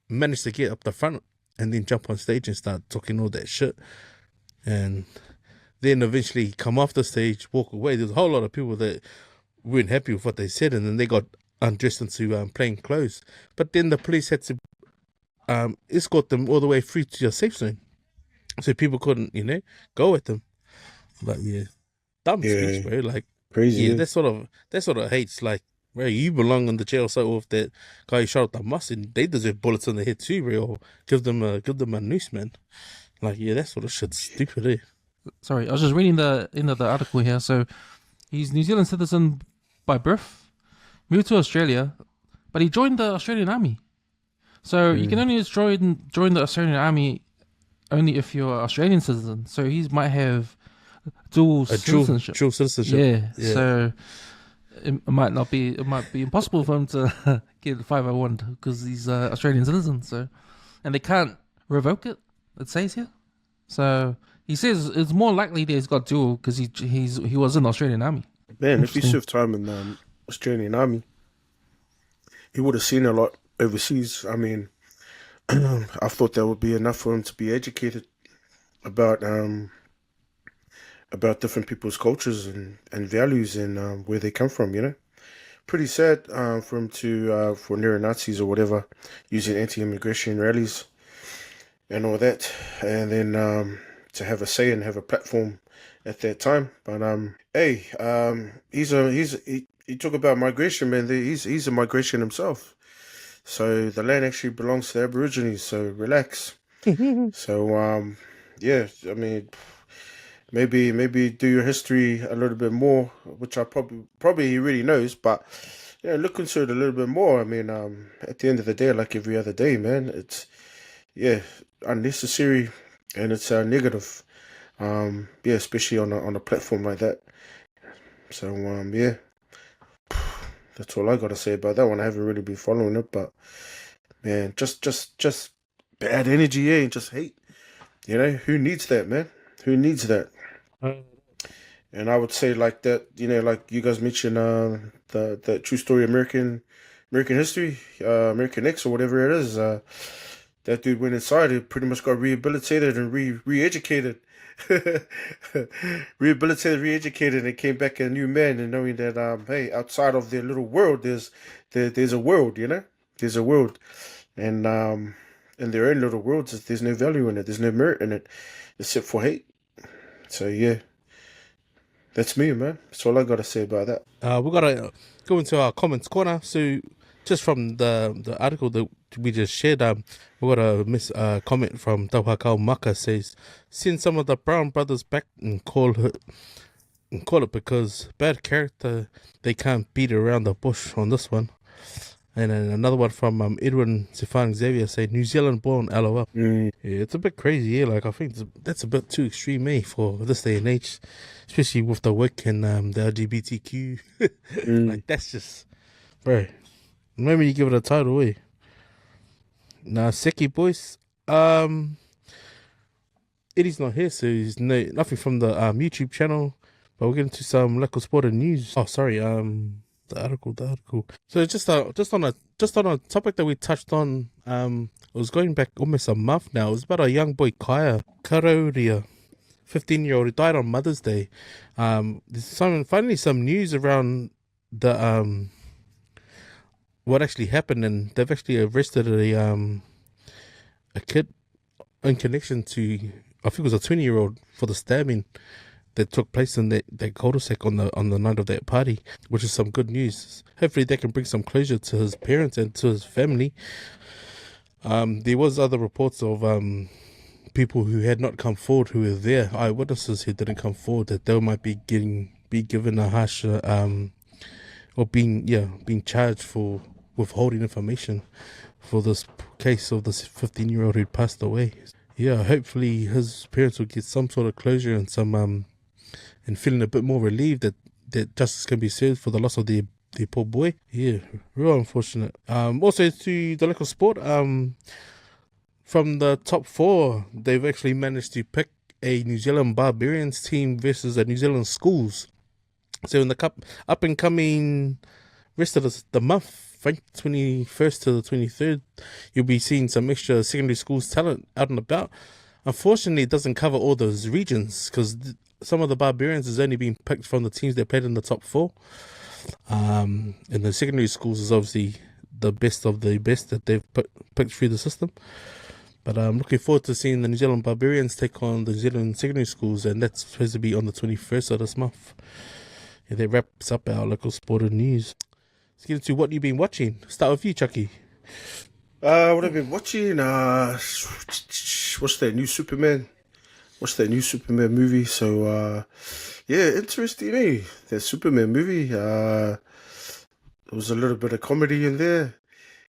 managed to get up the front and then jump on stage and start talking all that shit. And then eventually come off the stage, walk away. There's a whole lot of people that weren't happy with what they said, and then they got undressed into plain clothes. But then the police had to escort them all the way through to your safe zone, so people couldn't, go with them. But yeah, dumb speech, bro. Like Crazy. yeah, that sort of hates. Like, bro, you belong in the jail cell with that guy who shot up the mosque, and they deserve bullets in the head too, bro. Or give them a noose, man. Like, yeah, that sort of shit's stupid, eh? Sorry, I was just reading the end of the article here. So he's New Zealand citizen by birth, moved to Australia, but he joined the Australian Army. So you can only join the Australian Army only if you're an Australian citizen. So he might have dual citizenship. Dual citizenship. Yeah. So it might be impossible for him to get 501 because he's an Australian citizen. So, and they can't revoke it. It says here. So he says it's more likely that he's got dual because he was in the Australian Army. Man, if he served time in the Australian Army, he would have seen a lot overseas. I mean, I thought that would be enough for him to be educated about different people's cultures and values and where they come from. Pretty sad for him to for neo-Nazis or whatever using anti-immigration rallies and all that, and then to have a say and have a platform at that time. But hey, he talk about migration, man. He's a migration himself. So the land actually belongs to the Aborigines. So relax. So yeah, I mean, maybe do your history a little bit more, which I probably he really knows, but look into it a little bit more. I mean, at the end of the day, like every other day, man, it's unnecessary and it's negative. Especially on a platform like that. So yeah, that's all I gotta say about that one. I haven't really been following it, but man, just bad energy, and just hate. Who needs that, man? Who needs that? And I would say like that, like you guys mentioned, the true story American history, American X or whatever it is. That dude went inside. He pretty much got rehabilitated and re-educated. Re-educated, and came back a new man, and knowing that hey, outside of their little world, there's a world, there's a world, and in their own little worlds, there's no value in it, there's no merit in it, except for hate. So yeah, that's me, man. That's all I gotta say about that. We gotta go into our comments corner. So just from the article that we just shared, we got a comment from Tauhakau Maka says, send some of the Brown brothers back and call it because bad character, they can't beat around the bush on this one. And then another one from Edwin Stefan Xavier say, New Zealand born LOL. Yeah, it's a bit crazy, yeah. Like, I think that's a bit too extreme, for this day and age, especially with the work and the LGBTQ. Like, that's just, bro. Maybe you give it a title, eh? Nah, Seki boys. Eddie's not here, so there's nothing from the YouTube channel. But we'll get into some local sport and news. Oh, sorry. The article. So just on a topic that we touched on. It was going back almost a month now. It was about a young boy, Kaya Karoria, 15-year-old, who died on Mother's Day. There's finally some news around the what actually happened, and they've actually arrested a kid in connection to, I think it was a 20-year-old, for the stabbing that took place in that cul-de-sac on the night of that party, which is some good news. Hopefully they can bring some closure to his parents and to his family. There was other reports of people who had not come forward, who were there, eyewitnesses who didn't come forward, that they might be given a harsher or being charged for withholding information, for this case of this 15-year-old who passed away. Yeah, hopefully his parents will get some sort of closure and some and feeling a bit more relieved that justice can be served for the loss of their poor boy. Yeah, real unfortunate. Also to the local sport, from the top 4, they've actually managed to pick a New Zealand Barbarians team versus a New Zealand Schools. So in the up and coming rest of the month, I think 21st to the 23rd, you'll be seeing some extra secondary schools talent out and about. Unfortunately, it doesn't cover all those regions because some of the Barbarians has only been picked from the teams that played in the top 4. And the secondary schools is obviously the best of the best that they've picked through the system. But I'm looking forward to seeing the New Zealand Barbarians take on the New Zealand secondary schools, and that's supposed to be on the 21st of this month. Yeah, that wraps up our local sport and news. Let's get into what you've been watching. Start with you, Chucky. What I've been watching, what's that new Superman? Watched that new Superman movie. So, yeah, interesting, eh? That Superman movie. There was a little bit of comedy in there,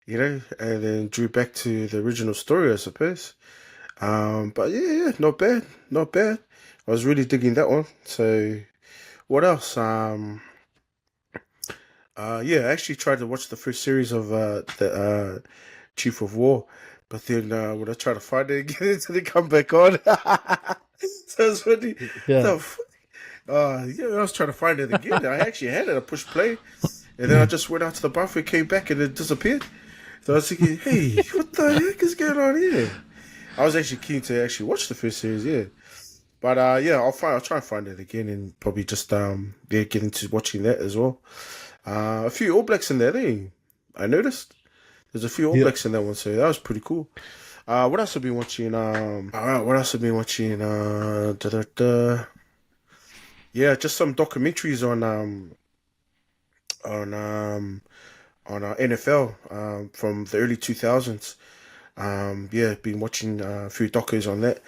you know, and then drew back to the original story, I suppose. But yeah, not bad. I was really digging that one. So, what else? Yeah, I actually tried to watch the first series of the Chief of War, but then when I tried to find it again, it didn't come back on. So it's really, Yeah. yeah, I was trying to find it again. I actually had it. I pushed play, and then I just went out to the bathroom, came back, and it disappeared. So I was thinking, hey, what the heck is going on here? I was actually keen to actually watch the first series, yeah. But yeah, I'll try and find it again, and probably just get into watching that as well. A few All Blacks in there, I noticed. There's a few All Blacks in that one, so that was pretty cool. What else have I been watching? What else have I been watching? Yeah, just some documentaries on NFL from the early 2000s. Yeah, been watching a few docos on that,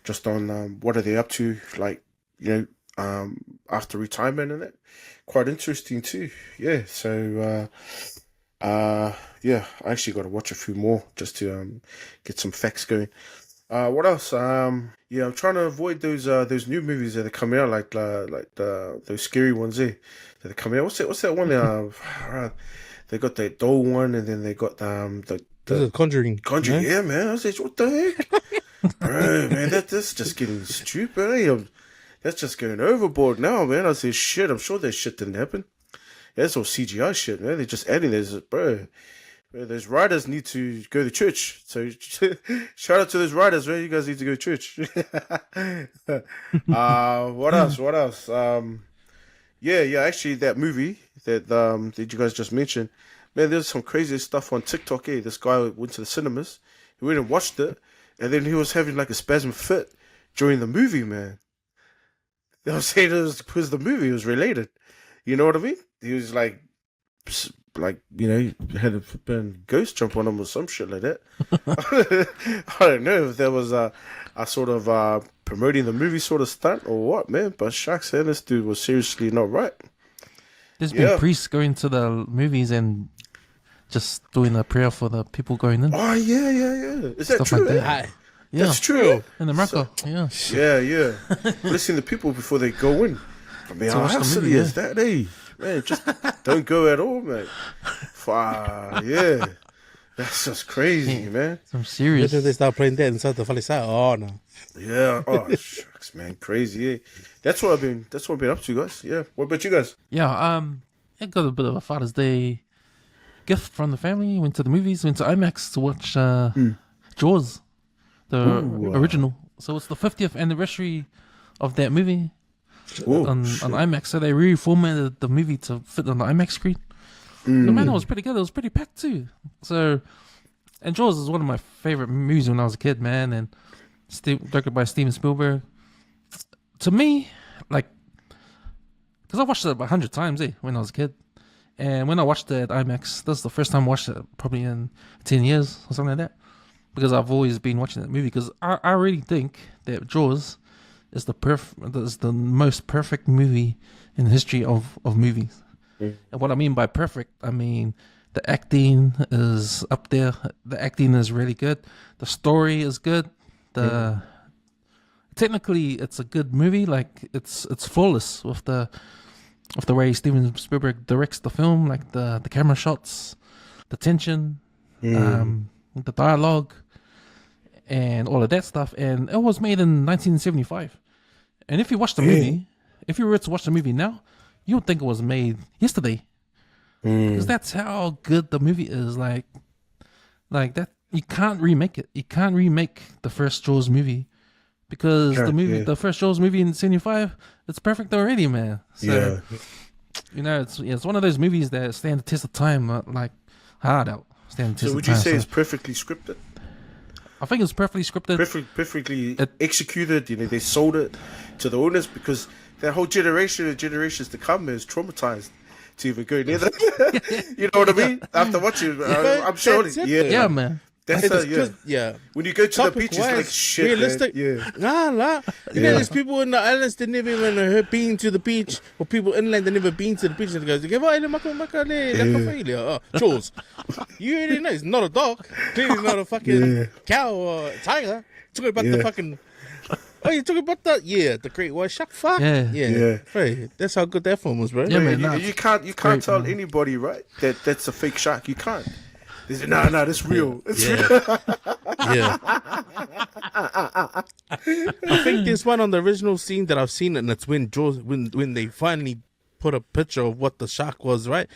just on what are they up to, like, you know, after retirement and that. Quite interesting too. Yeah, so yeah, I actually got to watch a few more just to get some facts going. What else? Yeah, I'm trying to avoid those new movies that are coming out, like those scary ones that are coming out. What's that one? They got that doll one, and then they got the Conjuring. Conjuring. Yeah, man. I was like, what the heck, bro? Man, that's just getting stupid. That's just going overboard now, man. I say, shit, I'm sure that shit didn't happen. Yeah, that's all CGI shit, man. They're just adding this, bro. Those writers need to go to church. So shout out to those writers, man. You guys need to go to church. What else? Yeah, actually, that movie that you guys just mentioned, man, there's some crazy stuff on TikTok, eh? This guy went to the cinemas, he went and watched it, and then he was having like a spasm fit during the movie, man. I was saying it was because the movie was related. You know what I mean? He was like, you know, had a flipping ghost jump on him or some shit like that. I don't know if there was a sort of promoting the movie sort of stunt or what, man. But shucks, man, this dude was seriously not right. There's been priests going to the movies and just doing a prayer for the people going in. Oh, yeah. Is that Stuff true? like that. Yeah. That's true. In America, yeah. Yeah. Blessing the people before they go in. I mean, how silly is that, eh? Man, just don't go at all, mate. Yeah. That's just crazy, man. I'm serious. They start playing that inside the Falisai. Oh, no. Yeah. Oh, shucks, man. Crazy, eh? That's what I've been up to, guys. Yeah. What about you guys? Yeah, I got a bit of a Father's Day gift from the family. Went to the movies, went to IMAX to watch Jaws, the original. So it's the 50th anniversary of that movie on IMAX. So they reformatted the movie to fit on the IMAX screen. The man, it was pretty good. It was pretty packed too. So, and Jaws is one of my favorite movies when I was a kid, man. And directed by Steven Spielberg. To me, like, because I watched it 100 times when I was a kid. And when I watched it at IMAX, that's the first time I watched it probably in 10 years or something like that. Because I've always been watching that movie. Because I really think that Jaws is the most perfect movie in the history of movies. And what I mean by perfect, I mean The acting is up there. The acting is really good. The story is good. Technically, it's a good movie. Like it's flawless with the way Steven Spielberg directs the film, like the camera shots, the tension, the dialogue, and all of that stuff. And it was made in 1975. And if you watch the movie, if you were to watch the movie now, you would think it was made yesterday. Because that's how good the movie is. Like that, you can't remake it. You can't remake the first Jaws movie because the first Jaws movie in '75, it's perfect already, man. So, it's one of those movies that stand the test of time, like hard out. Stand the test So of would time. you say it's perfectly scripted? I think it's perfectly scripted. Perfectly executed. They sold it to the owners because that whole generation and generations to come is traumatized to even go near that. You know what I mean? After watching, I'm sure. Yeah, man. That's when you go to the beaches, like shit, realistic. Man. Nah. You know, there's people in the islands that never even been to the beach, or people inland that never been to the beach. And they go, Jaws. You already know it's not a dog. Clearly not a fucking cow or tiger. Talking about the fucking. Oh, you talking about the great white shark? Fuck. Yeah. Right. That's how good that film was, bro. Yeah, man. You can't tell anybody, right, that's a fake shark. You can't. They say, nah, that's real. It's real. Yeah. I think there's one on the original scene that I've seen, and it's when Jaws, when they finally put a picture of what the shark was, right?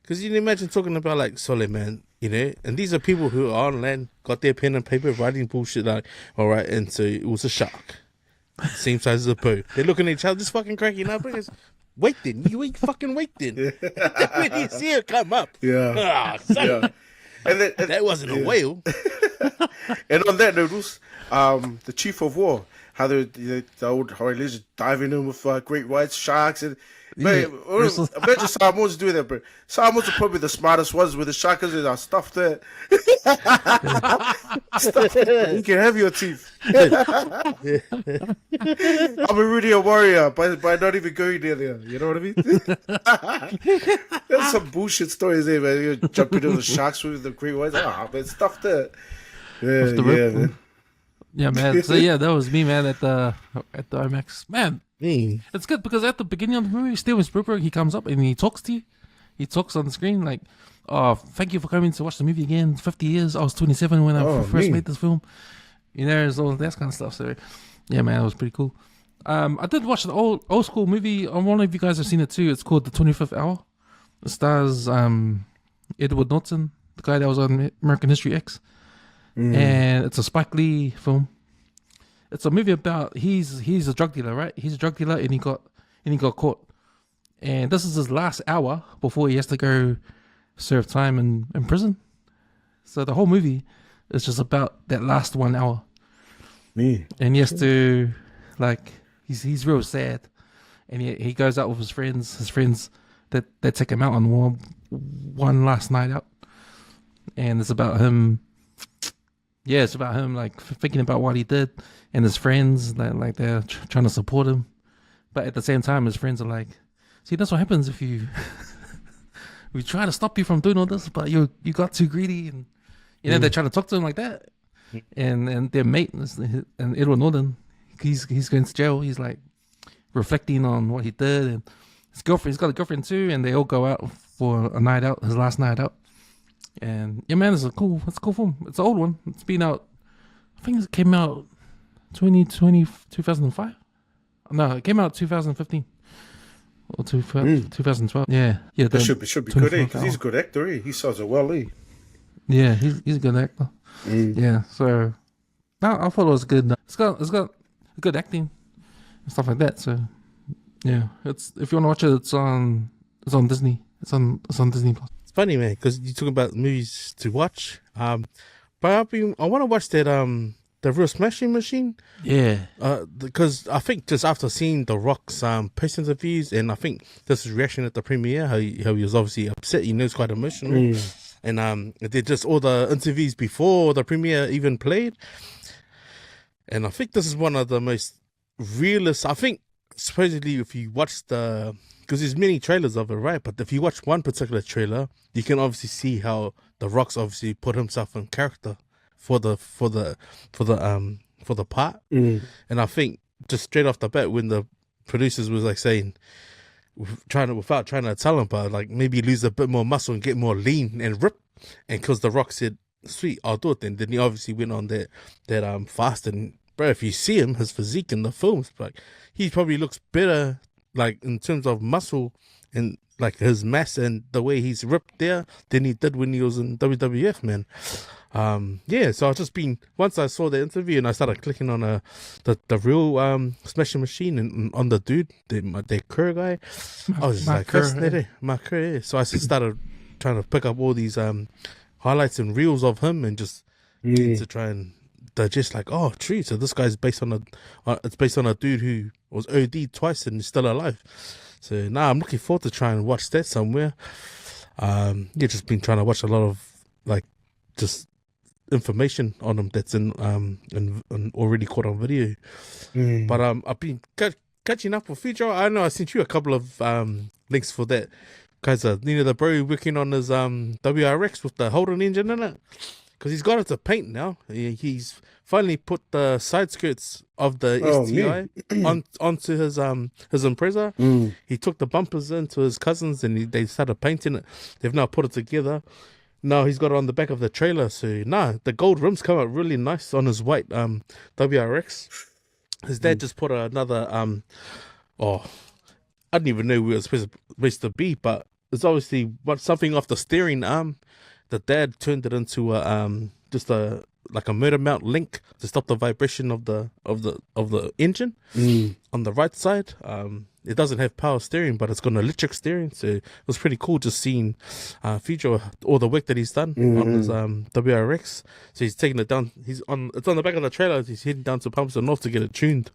Because you can imagine talking about like Suleiman, and these are people who are on land, got their pen and paper, writing bullshit like, all right, and so it was a shark, same size as a poo. They're looking at each other, just fucking cracking up. Wait then, you ain't fucking wait then. When you see it come up, son. And that wasn't a whale. And on that note, the chief of war, how the old Polynesians diving in with great white sharks and. Imagine Samoans doing that, bro. Samoans are probably the smartest ones with the sharks and our stuff there. You can have your teeth. I'm already a warrior by not even going near there. You know what I mean? There's some bullshit stories there, man. You jump into the sharks with the great whites. Man, stuff there. Man. Yeah, man. So that was me, man, at the IMAX. Man, it's good because at the beginning of the movie, Steven Spielberg, he comes up and he talks to you. He talks on the screen like, "Oh, thank you for coming to watch the movie again. 50 years. I was 27 when I first made this film." There's all that kind of stuff. So, yeah, man, it was pretty cool. I did watch the old school movie. I wonder if you guys have seen it too. It's called The 25th Hour. It stars Edward Norton, the guy that was on American History X. And it's a Spike Lee film. It's a movie about he's a drug dealer, right? He's a drug dealer and he got caught. And this is his last hour before he has to go serve time in prison. So the whole movie is just about that last 1 hour. And he has to he's real sad. And he goes out with his friends that take him out on one last night out. And it's about him. Yeah, it's about him thinking about what he did, and his friends like they're trying to support him, but at the same time, his friends are like, "See, that's what happens if you we try to stop you from doing all this, but you got too greedy," and they're trying to talk to him like that, and their mate and Edward Norton, he's going to jail. He's like reflecting on what he did, and he's got a girlfriend too, and they all go out for a night out, his last night out. And yeah, man, it's a cool film. It's an old one. It's been out. I think it came out 2005. No, it came out 2015 or 2012. Yeah. That should be good, because he's a good actor. He sounds well, Yeah, he's a good actor. Yeah, so I thought it was good. It's got good acting and stuff like that. So yeah, it's if you want to watch it, it's on Disney. It's on Disney Plus. It's funny, man, because you talk about movies to watch. But I want to watch that the Real Smashing Machine. Yeah. Because I think just after seeing The Rock's post interviews, and I think this is reaction at the premiere, how he was obviously upset. It's quite emotional. And they just all the interviews before the premiere even played. And I think this is one of the most realist. I think supposedly if you watch the because there's many trailers of it, right? But if you watch one particular trailer, you can obviously see how The Rock's obviously put himself in character for the part. And I think just straight off the bat, when the producers was like saying, without trying to tell him, but like maybe lose a bit more muscle and get more lean and rip, and because The Rock said, "Sweet, I'll do it." Then he obviously went on that fast, and bro, if you see him, his physique in the films, like he probably looks better, like in terms of muscle and like his mass and the way he's ripped there than he did when he was in WWF, man. So I've just been, once I saw the interview and I started clicking on the real Smashing Machine and on the dude, the Kerr guy, I was just like fascinated. Mark Kerr, yeah. So I just started trying to pick up all these highlights and reels of him and just to try and digest, like, oh, true. So this guy's based on it's based on a dude who was OD'd twice and is still alive. So now I'm looking forward to trying to watch that somewhere. Just been trying to watch a lot of like just information on him that's in already caught on video. But I've been catching up with Future. I know I sent you a couple of links for that. Kaisar, the bro working on his WRX with the Holden engine in it, because he's got it to paint now. He's finally put the side skirts of the STI onto his Impreza. He took the bumpers into his cousins and they started painting it. They've now put it together. Now he's got it on the back of the trailer. So the gold rims come out really nice on his white WRX. His dad just put another I didn't even know where it was supposed to be, but it's obviously something off the steering arm. The dad turned it into just a motor mount link to stop the vibration of the engine on the right side. It doesn't have power steering, but it's got an electric steering, so it was pretty cool just seeing Future, all the work that he's done on his WRX. So he's taking it down. It's on the back of the trailer. He's heading down to Palmerston North to get it tuned.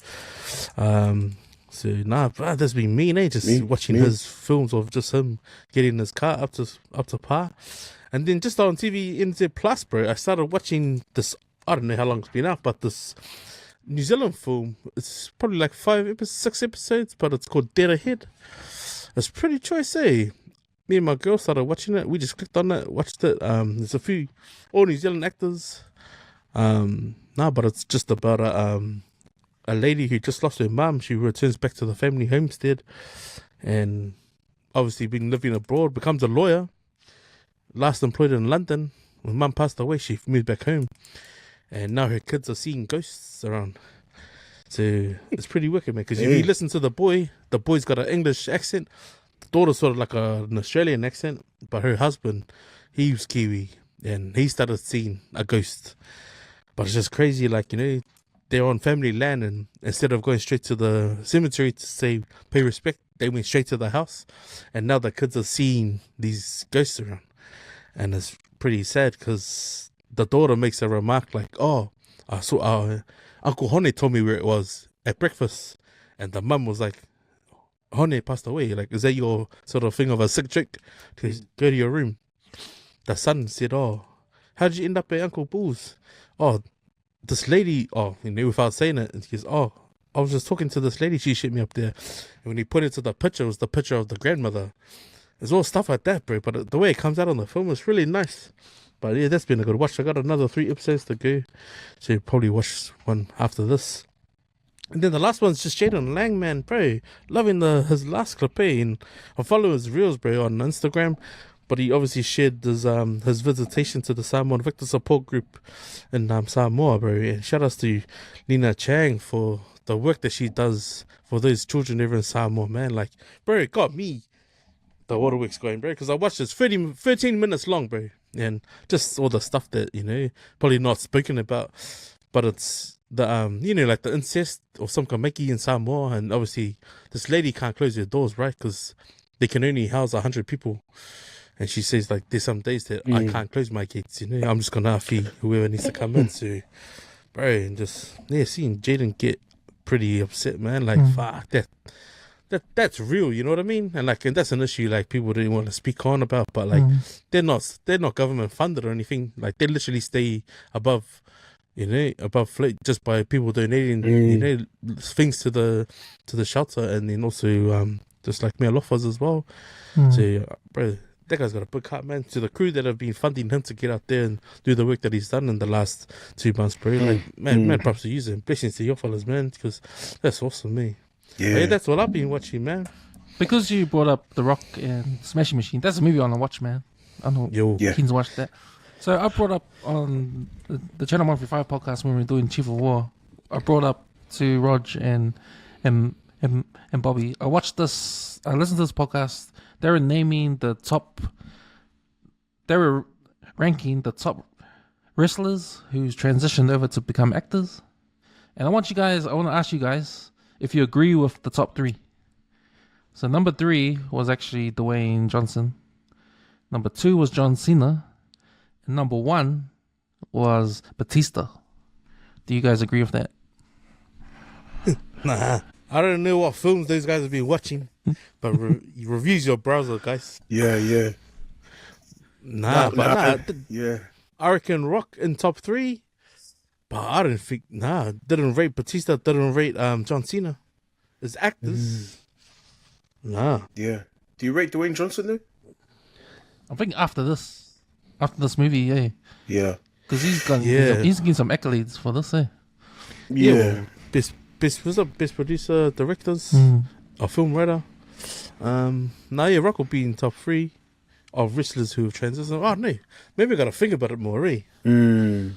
That's been mean, just watching his films of just him getting his car up to par. And then just on TV NZ Plus, bro, I started watching this, I don't know how long it's been out, but this New Zealand film, it's probably like 6 episodes, but it's called Dead Ahead. It's pretty choice, eh? Me and my girl started watching it. We just clicked on it, watched it. There's a few all New Zealand actors. But it's just about a lady who just lost her mum. She returns back to the family homestead and obviously been living abroad, becomes a lawyer. Last employed in London. When mum passed away, she moved back home. And now her kids are seeing ghosts around. So it's pretty wicked, man. Because if you listen to the boy's got an English accent. The daughter's sort of like an Australian accent. But her husband, he was Kiwi. And he started seeing a ghost. But it's just crazy, they're on family land. And instead of going straight to the cemetery to say, pay respect, they went straight to the house. And now the kids are seeing these ghosts around. And it's pretty sad because the daughter makes a remark like, "Oh, I saw Uncle Hone told me where it was at breakfast," and the mum was like, "Hone passed away. Like, is that your sort of thing of a sick chick? To go to your room." The son said, "Oh, how did you end up at Uncle Bull's?" "Oh, this lady." Oh, without saying it, and he goes, "Oh, I was just talking to this lady. She shipped me up there." And when he put it to the picture, it was the picture of the grandmother. There's all stuff like that, bro. But the way it comes out on the film is really nice. But yeah, that's been a good watch. I got another 3 episodes to go. So you'll probably watch one after this. And then the last one's just Jaden Lang, man, bro. Loving his last clip, and I'm following his reels, bro, on Instagram. But he obviously shared his visitation to the Samoan Victor Support Group in Samoa, bro. And shout outs to Lina Chang for the work that she does for those children over in Samoa, man. Like, bro, it got me the waterworks going, bro, because I watched this 13 minutes long, bro, and just all the stuff that probably not spoken about, but it's the like the incest or some kameki in Samoa, and obviously this lady can't close her doors, right, because they can only house 100 people, and she says like there's some days that I can't close my gates, I'm just gonna feed whoever needs to come in. So, bro, and just seeing Jaden get pretty upset, man, like fuck that. That's real, you know what I mean? And that's an issue like people didn't want to speak on about, but like they're not government funded or anything. Like they literally stay above float just by people donating things to the shelter, and then also just like me Lofas as well. So, bro, that guy's got a big heart, man. To the crew that have been funding him to get out there and do the work that he's done in the last 2 months, bro. Like, man, props to you and blessings to your fellas, man, because that's awesome, me. Yeah, that's what I've been watching, man. Because you brought up The Rock and Smashing Machine, that's a movie on the watch, man. I know Keen's watched that. So I brought up on the Channel 135 podcast when we were doing Chief of War. I brought up to Rog and Bobby. I listened to this podcast. They were ranking the top wrestlers who's transitioned over to become actors. And I want to ask you guys if you agree with the top 3. So number 3 was actually Dwayne Johnson. Number 2 was John Cena. And number 1 was Batista. Do you guys agree with that? Nah. I don't know what films those guys have been watching, but reviews your browser, guys. Yeah. Nah. Yeah. I reckon Rock in top 3, but I don't think, didn't rate Batista, didn't rate John Cena as actors. Nah. Yeah. Do you rate Dwayne Johnson though? I think after this movie, yeah. Yeah. Because he's getting some accolades for this, eh? Yeah. Best producer, directors, a film writer. Rock will be in top 3 of wrestlers who have transitioned. Oh no, maybe I got to think about it more, eh? No,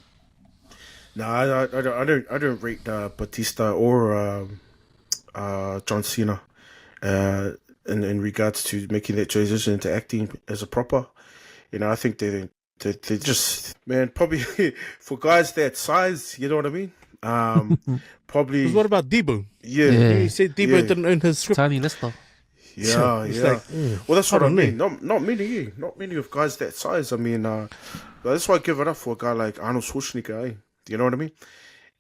I don't rate Batista or John Cena in regards to making that transition into acting as a proper. I think they just, man, probably for guys that size, you know what I mean? Probably. Because what about Debo? Yeah. He said Debo didn't own his script. Tiny Lister. Yeah. Like, well, that's what I mean. Not many of guys that size. I mean, that's why I give it up for a guy like Arnold Schwarzenegger. You know what I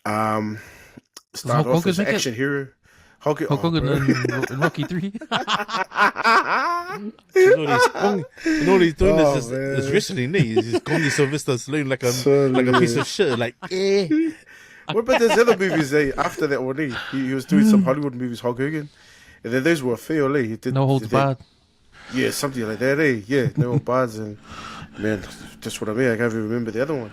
I mean? Started off as an action hero. Hulk Hogan in Rocky 3. And all he's doing is wrestling. He's Connie Sylvester Stallone like a piece of shit. Like, What about those other movies? After that one, he was doing some Hollywood movies, Hulk Hogan, and then those were fail. He did No Holds Barred. Yeah, something like that. Yeah, No Holds Barred, and man, that's what I mean. I can't even remember the other one.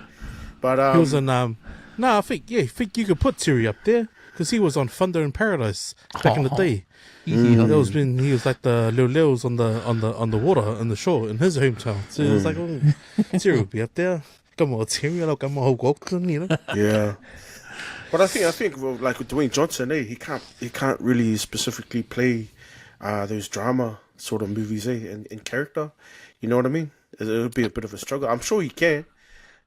But he was on. I think you could put Terry up there because he was on Thunder in Paradise back in the day. He was like the Lils on the water on the shore in his hometown. So it was like, Terry would be up there. Come on, Terry, come on, Walton, Yeah. But I think like with Dwayne Johnson, he can't really specifically play those drama sort of movies, in character. You know what I mean? It'll be a bit of a struggle. I'm sure he can.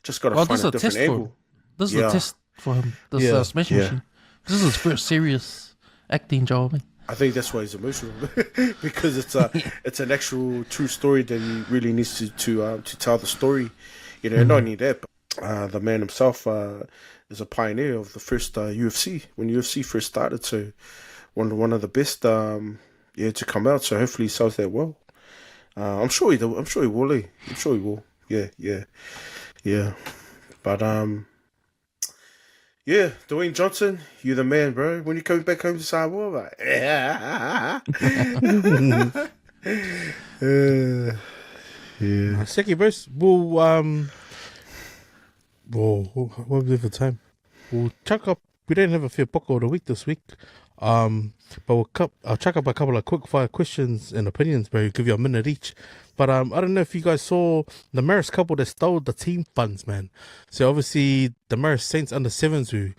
Just got to find a different angle. This is a test for him. This Smash Machine. This is his first serious acting job. I think that's why he's emotional because it's an actual true story that he really needs to tell the story. Not only that, but the man himself is a pioneer of the first UFC when UFC first started. So one of the best to come out. So hopefully he sells that well. I'm sure he will. I'm sure he will. Yeah. But Dwayne Johnson, you're the man, bro. When you come back home to Samoa, like, Second verse, what was it for time? We'll chuck up. We don't have a Fia Poko of the week this week. But I'll chuck up a couple of quick fire questions and opinions, bro. Give you a minute each. But I don't know if you guys saw the Maris couple that stole the team funds, man. So obviously the Maris Saints under 7s who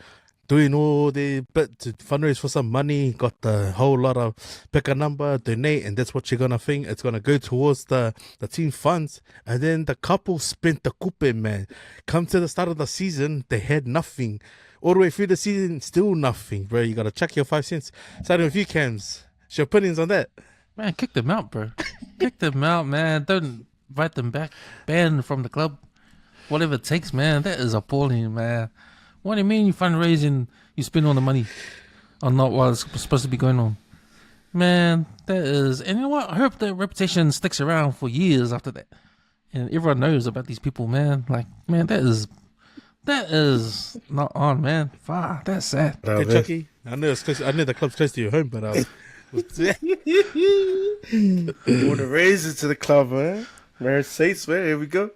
doing all the bit to fundraise for some money, got the whole lot of pick a number, donate, and that's what you're gonna think. It's gonna go towards the team funds. And then the couple spent the coupe, man. Come to the start of the season, they had nothing. All the way through the season, still nothing, bro. You gotta check your 5 cents. Starting with you, Cams. What's your opinions on that? Man, kick them out, bro. Kick them out, man. Don't invite them back. Ban them from the club. Whatever it takes, man. That is appalling, man. What do you mean you fundraising, you spend all the money on not what is supposed to be going on? Man, that is... And you know what? I hope that reputation sticks around for years after that. And everyone knows about these people, man. Like, man, that is not on, man. Fuck, that's sad. Hey, Chucky, I know the club's close to your home, but Born and raised into the club, man. Married Saints, man. Here we go.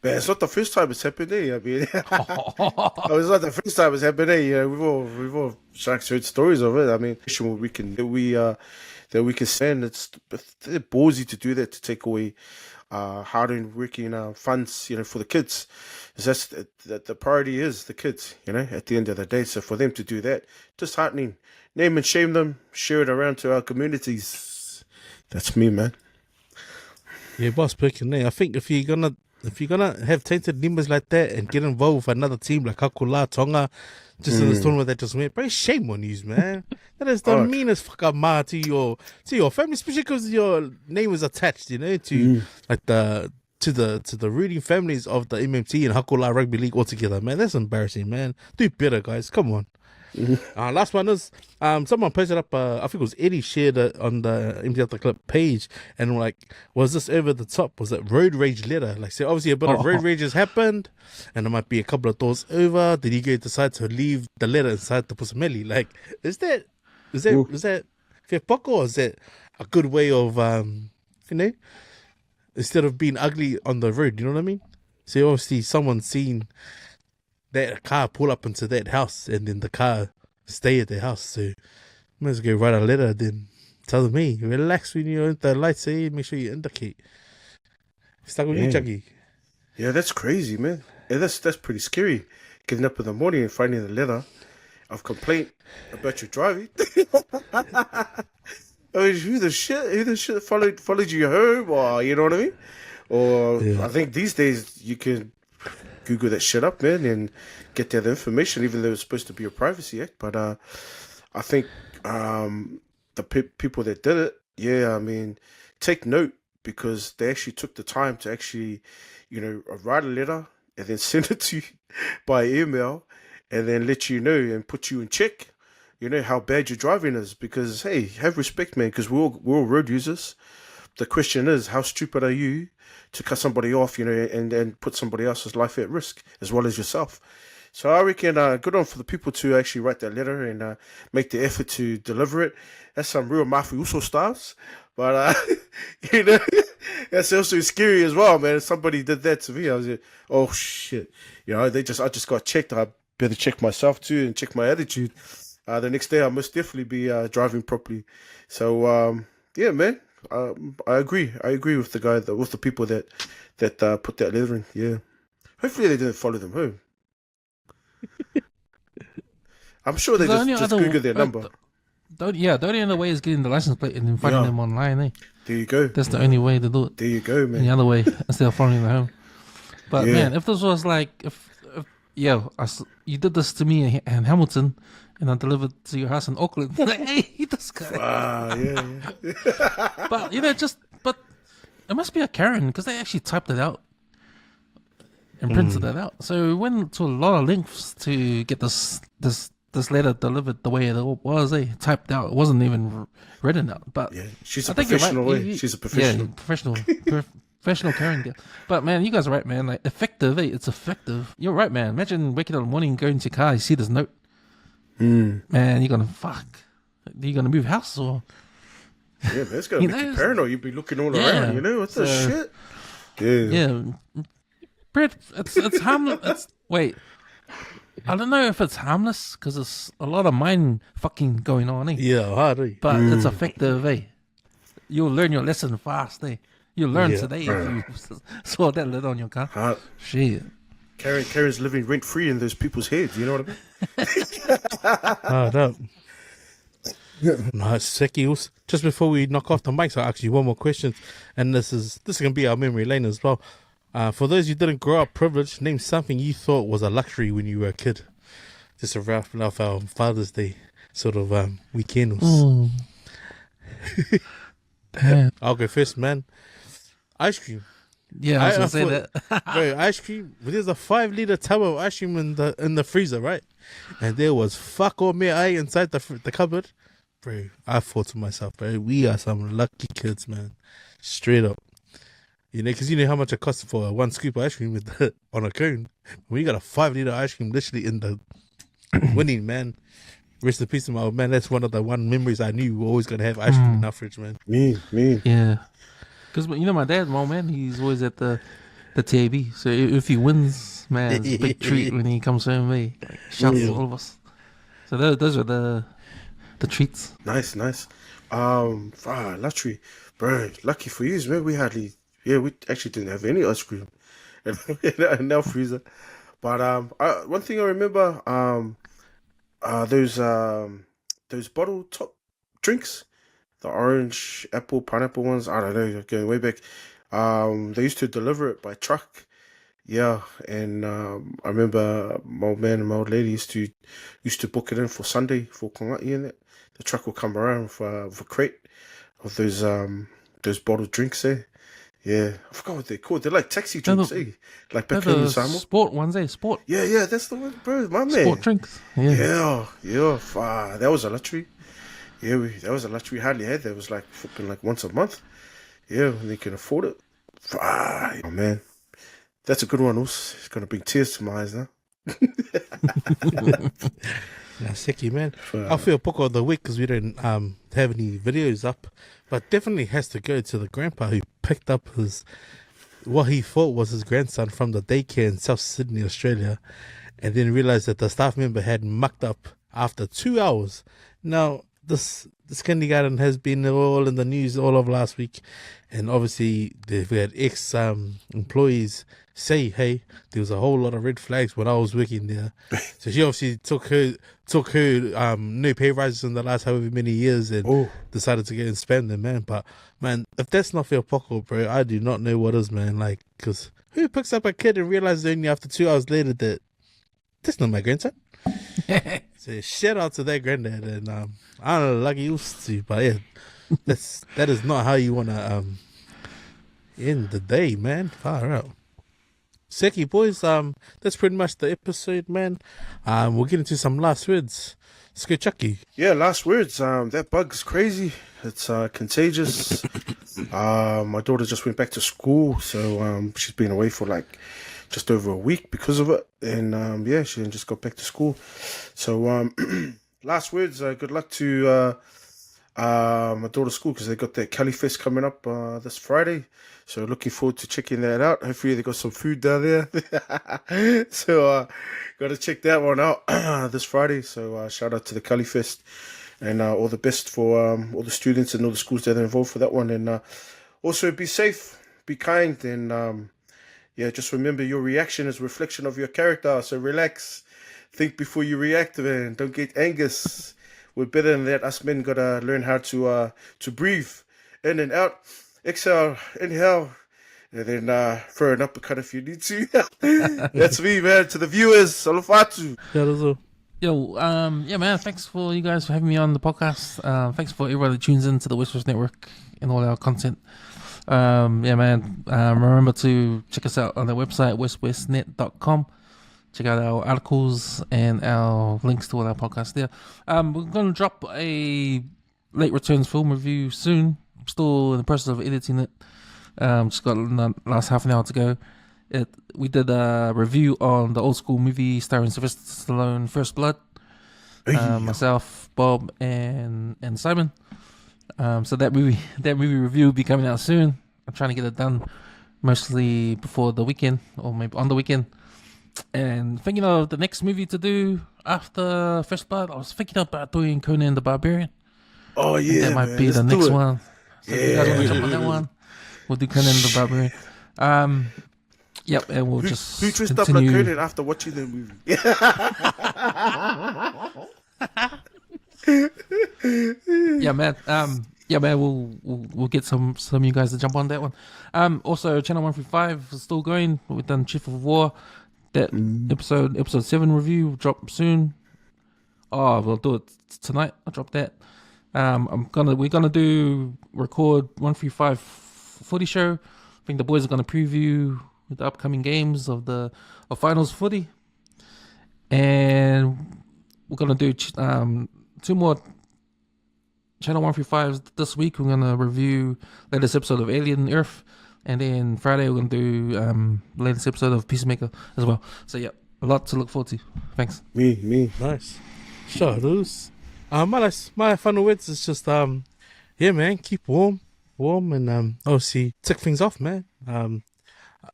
Man, it's not the first time it's happened, eh? I mean, oh, it's not the first time it's happened, eh? You know, we've all Sharks heard stories of it. I mean, that we can send. It's ballsy to do that, to take away hard-earned working funds, you know, for the kids. That's the priority is the kids, you know, at the end of the day. So for them to do that, disheartening. Name and shame them, share it around to our communities. That's me, man. Yeah, boss picking there. I think if you're gonna have tainted numbers like that and get involved with another team like Hakula, Tonga, just in this tournament that just went, bro, shame on you, man. That is the meanest fucking ma to your family, especially because your name is attached, you know, to like to the rooting families of the MMT and Hakula Rugby League altogether, man. That's embarrassing, man. Do better, guys. Come on. Last one is someone posted up I think it was Eddie shared it on the MT Out the Clip page, and like, was this over the top? Was it road rage letter? Like, so obviously a bit of road rage has happened and it might be a couple of doors over. Did you decide to leave the letter inside the Pusameli? Like, is that Fia Poko, or is that a good way of you know, instead of being ugly on the road, you know what I mean? So obviously someone's seen that car pull up into that house and then the car stay at the house. So might as well go write a letter, then tell me, relax when you're in the lights, eh? Make sure you indicate. Stuck with you, Juggy. Yeah, that's crazy, man. Yeah, that's pretty scary. Getting up in the morning and finding a letter of complaint about your driving. I mean, who the shit followed you home, or you know what I mean? Or I think these days you can Google that shit up, man, and get that information, even though it's supposed to be a privacy act. But I think the people that did it, I mean, take note, because they actually took the time to actually, you know, write a letter and then send it to you by email, and then let you know and put you in check, you know, how bad your driving is. Because, hey, have respect, man, because we're all road users. The question is, how stupid are you to cut somebody off, you know, and put somebody else's life at risk as well as yourself? So I reckon good on for the people to actually write that letter and make the effort to deliver it. That's some real uso styles. But, you know, that's also scary as well, man. If somebody did that to me, I was like, oh, shit. You know, I just got checked. I better check myself too and check my attitude. The next day I must definitely be driving properly. So, yeah, man. I agree with the guy, with the people that put that letter in. Yeah, hopefully they didn't follow them home. I'm sure they just Google their number. The only other way is getting the license plate and then finding them online. Eh? There you go. That's the only way to do it. There you go, man. And the other way, instead of following them home. But man, if this was like, if you did this to me in Hamilton, and I delivered to your house in Auckland. Hey, this guy. Yeah. But you know, but it must be a Karen, because they actually typed it out and printed it out. So we went to a lot of lengths to get this letter delivered the way it was. Typed out. It wasn't even written out. But yeah, she's a professional. Right. She's a professional. Yeah, professional Karen girl. But man, you guys are right, man. Like, effective. It's effective. You're right, man. Imagine waking up in the morning, going to your car, you see this note. Man, you're gonna fuck. You're gonna move house, or yeah, man, it's gonna make you paranoid. You'd be looking all around, you know, what the shit. Yeah, Brett, it's harmless. Wait, I don't know if it's harmless because there's a lot of mind fucking going on. Yeah, hard. But it's effective. You'll learn your lesson fast. You'll learn today if you saw that letter on your car. Shit. Karen's living rent free in those people's heads. You know what I mean? Hard up. Nice, Seki. Just before we knock off the mics, I'll ask you one more question, and this is gonna be our memory lane as well. For those who didn't grow up privileged, name something you thought was a luxury when you were a kid. Just a wrap off our Father's Day sort of weekend. I'll go first, man. Ice cream. Yeah, I was gonna say that. Bro, ice cream. There's a 5-liter tub of ice cream in the freezer, right? And there was fuck all me inside the cupboard. Bro, I thought to myself, bro, we are some lucky kids, man. Straight up. You know, because you know how much it costs for one scoop of ice cream on a cone. We got a 5-liter ice cream literally in the winning, man. rest in peace to my old man. That's one of the memories I knew we were always gonna have ice cream in our fridge, man. Me. Yeah. Because, you know, my dad, my old man, he's always at the TAB. So if he wins, man, it's a big treat when he comes home. He shouts at all of us. So those are the treats. Nice. Lottery, bro. Lucky for you, man. We actually didn't have any ice cream in our freezer. But one thing I remember, those bottle top drinks, the orange, apple, pineapple ones. I don't know, going way back. They used to deliver it by truck. Yeah, and I remember my old man and my old lady used to book it in for Sunday for kongai and that. The truck will come around with a crate of those bottled drinks there. Yeah, I forgot what they're called. They're like taxi drinks, like back in Samoa. Sport ones, Sport. Yeah, that's the one, bro. My man. Sport drinks. Yeah. That was a luxury. Yeah, that was a luxury. We hardly had that. It was like flipping like once a month. Yeah, when they can afford it. Oh man, that's a good one. Also, it's gonna bring tears to my eyes now. Seki, man. I feel Poko of the week because we don't have any videos up, but definitely has to go to the grandpa who picked up what he thought was his grandson from the daycare in South Sydney, Australia, and then realized that the staff member had mucked up after 2 hours. Now, this kindergarten has been all in the news all of last week, and obviously we had ex-employees say, hey, there was a whole lot of red flags when I was working there. So she obviously took her no pay rises in the last however many years and decided to get and spend them, man. But man, if that's not Fia Poko, bro, I do not know what is, man. Like, because who picks up a kid and realizes only after 2 hours later that that's not my grandson? So shout out to that granddad, and I don't know, like he used to, but yeah, that is not how you want to end the day, man. Far out. Seki boys, that's pretty much the episode, man. We'll get into some last words. Let's go, Chucky. Yeah, last words. That bug's crazy. It's contagious. My daughter just went back to school, so she's been away for like just over a week because of it, and she then just got back to school. So last words. Good luck to my daughter's school because they got their Cali Fest coming up this Friday. So looking forward to checking that out. Hopefully they got some food down there. So got to check that one out this Friday. So shout out to the Cali Fest, and all the best for all the students and all the schools that are involved for that one. And also be safe, be kind, and just remember your reaction is a reflection of your character. So relax, think before you react, man. Don't get anxious. We're better than that. Us men gotta learn how to breathe in and out, exhale, inhale, and then throw an uppercut if you need to. That's me, man. To the viewers, salufatu. Yo, man. Thanks for you guys for having me on the podcast. Thanks for everyone that tunes in to the WesWes Network and all our content. Man. Remember to check us out on the website weswesnet.com. Check out our articles and our links to all our podcasts there. We're going to drop a late returns film review soon. I'm still in the process of editing it. Just got the last half an hour to go. We did a review on the old school movie starring Sylvester Stallone, First Blood. Myself, Bob, and Simon. So that movie review will be coming out soon. I'm trying to get it done mostly before the weekend or maybe on the weekend. And thinking of the next movie to do after First Blood, I was thinking about doing Conan the Barbarian. Oh yeah, that might be the next one. So if you guys want to jump on that one, we'll do Conan the Barbarian. Yep, and we'll just who dressed continue. up like Conan after watching the movie? Yeah, man. We'll get some of you guys to jump on that one. Also, Channel 135 is still going. We've done Chief of War. That episode 7 review will drop soon. Oh, we'll do it tonight. I'll drop that. We're gonna record 135 footy show. I think the boys are gonna preview the upcoming games of finals footy, and we're gonna do 2 more Channel 135s this week. We're gonna review latest episode of Alien Earth. And then Friday we're going to do latest episode of Peacemaker as well. So yeah, a lot to look forward to. Thanks. Me. Nice. Shoutouts. My final words is just yeah, man, keep warm, and obviously tick things off, man.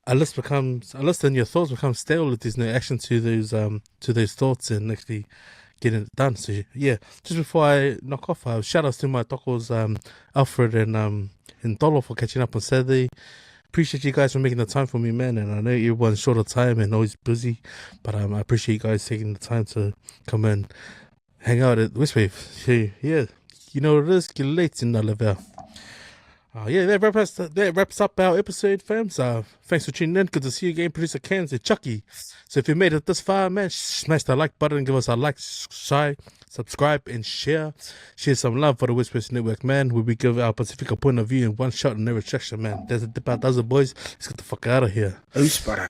Unless then your thoughts become stale if there's no action to those thoughts and actually getting it done. So yeah, just before I knock off, shout outs to my tokos, Alfred and Dolo for catching up on Saturday. Appreciate you guys for making the time for me, man. And I know everyone's short of time and always busy, but I appreciate you guys taking the time to come and hang out at WesWes. So, yeah, you know what it is. Get late in the level. Yeah, that wraps up our episode, fams. Thanks for tuning in. Good to see you again, producer Cans and Chucky. So if you made it this far, man, smash that like button, give us a like, subscribe, and share. Share some love for the WesWes Network, man, where we give our Pacifica point of view in one shot and no restriction, man. That's it, boys. Let's get the fuck out of here. Oos, para.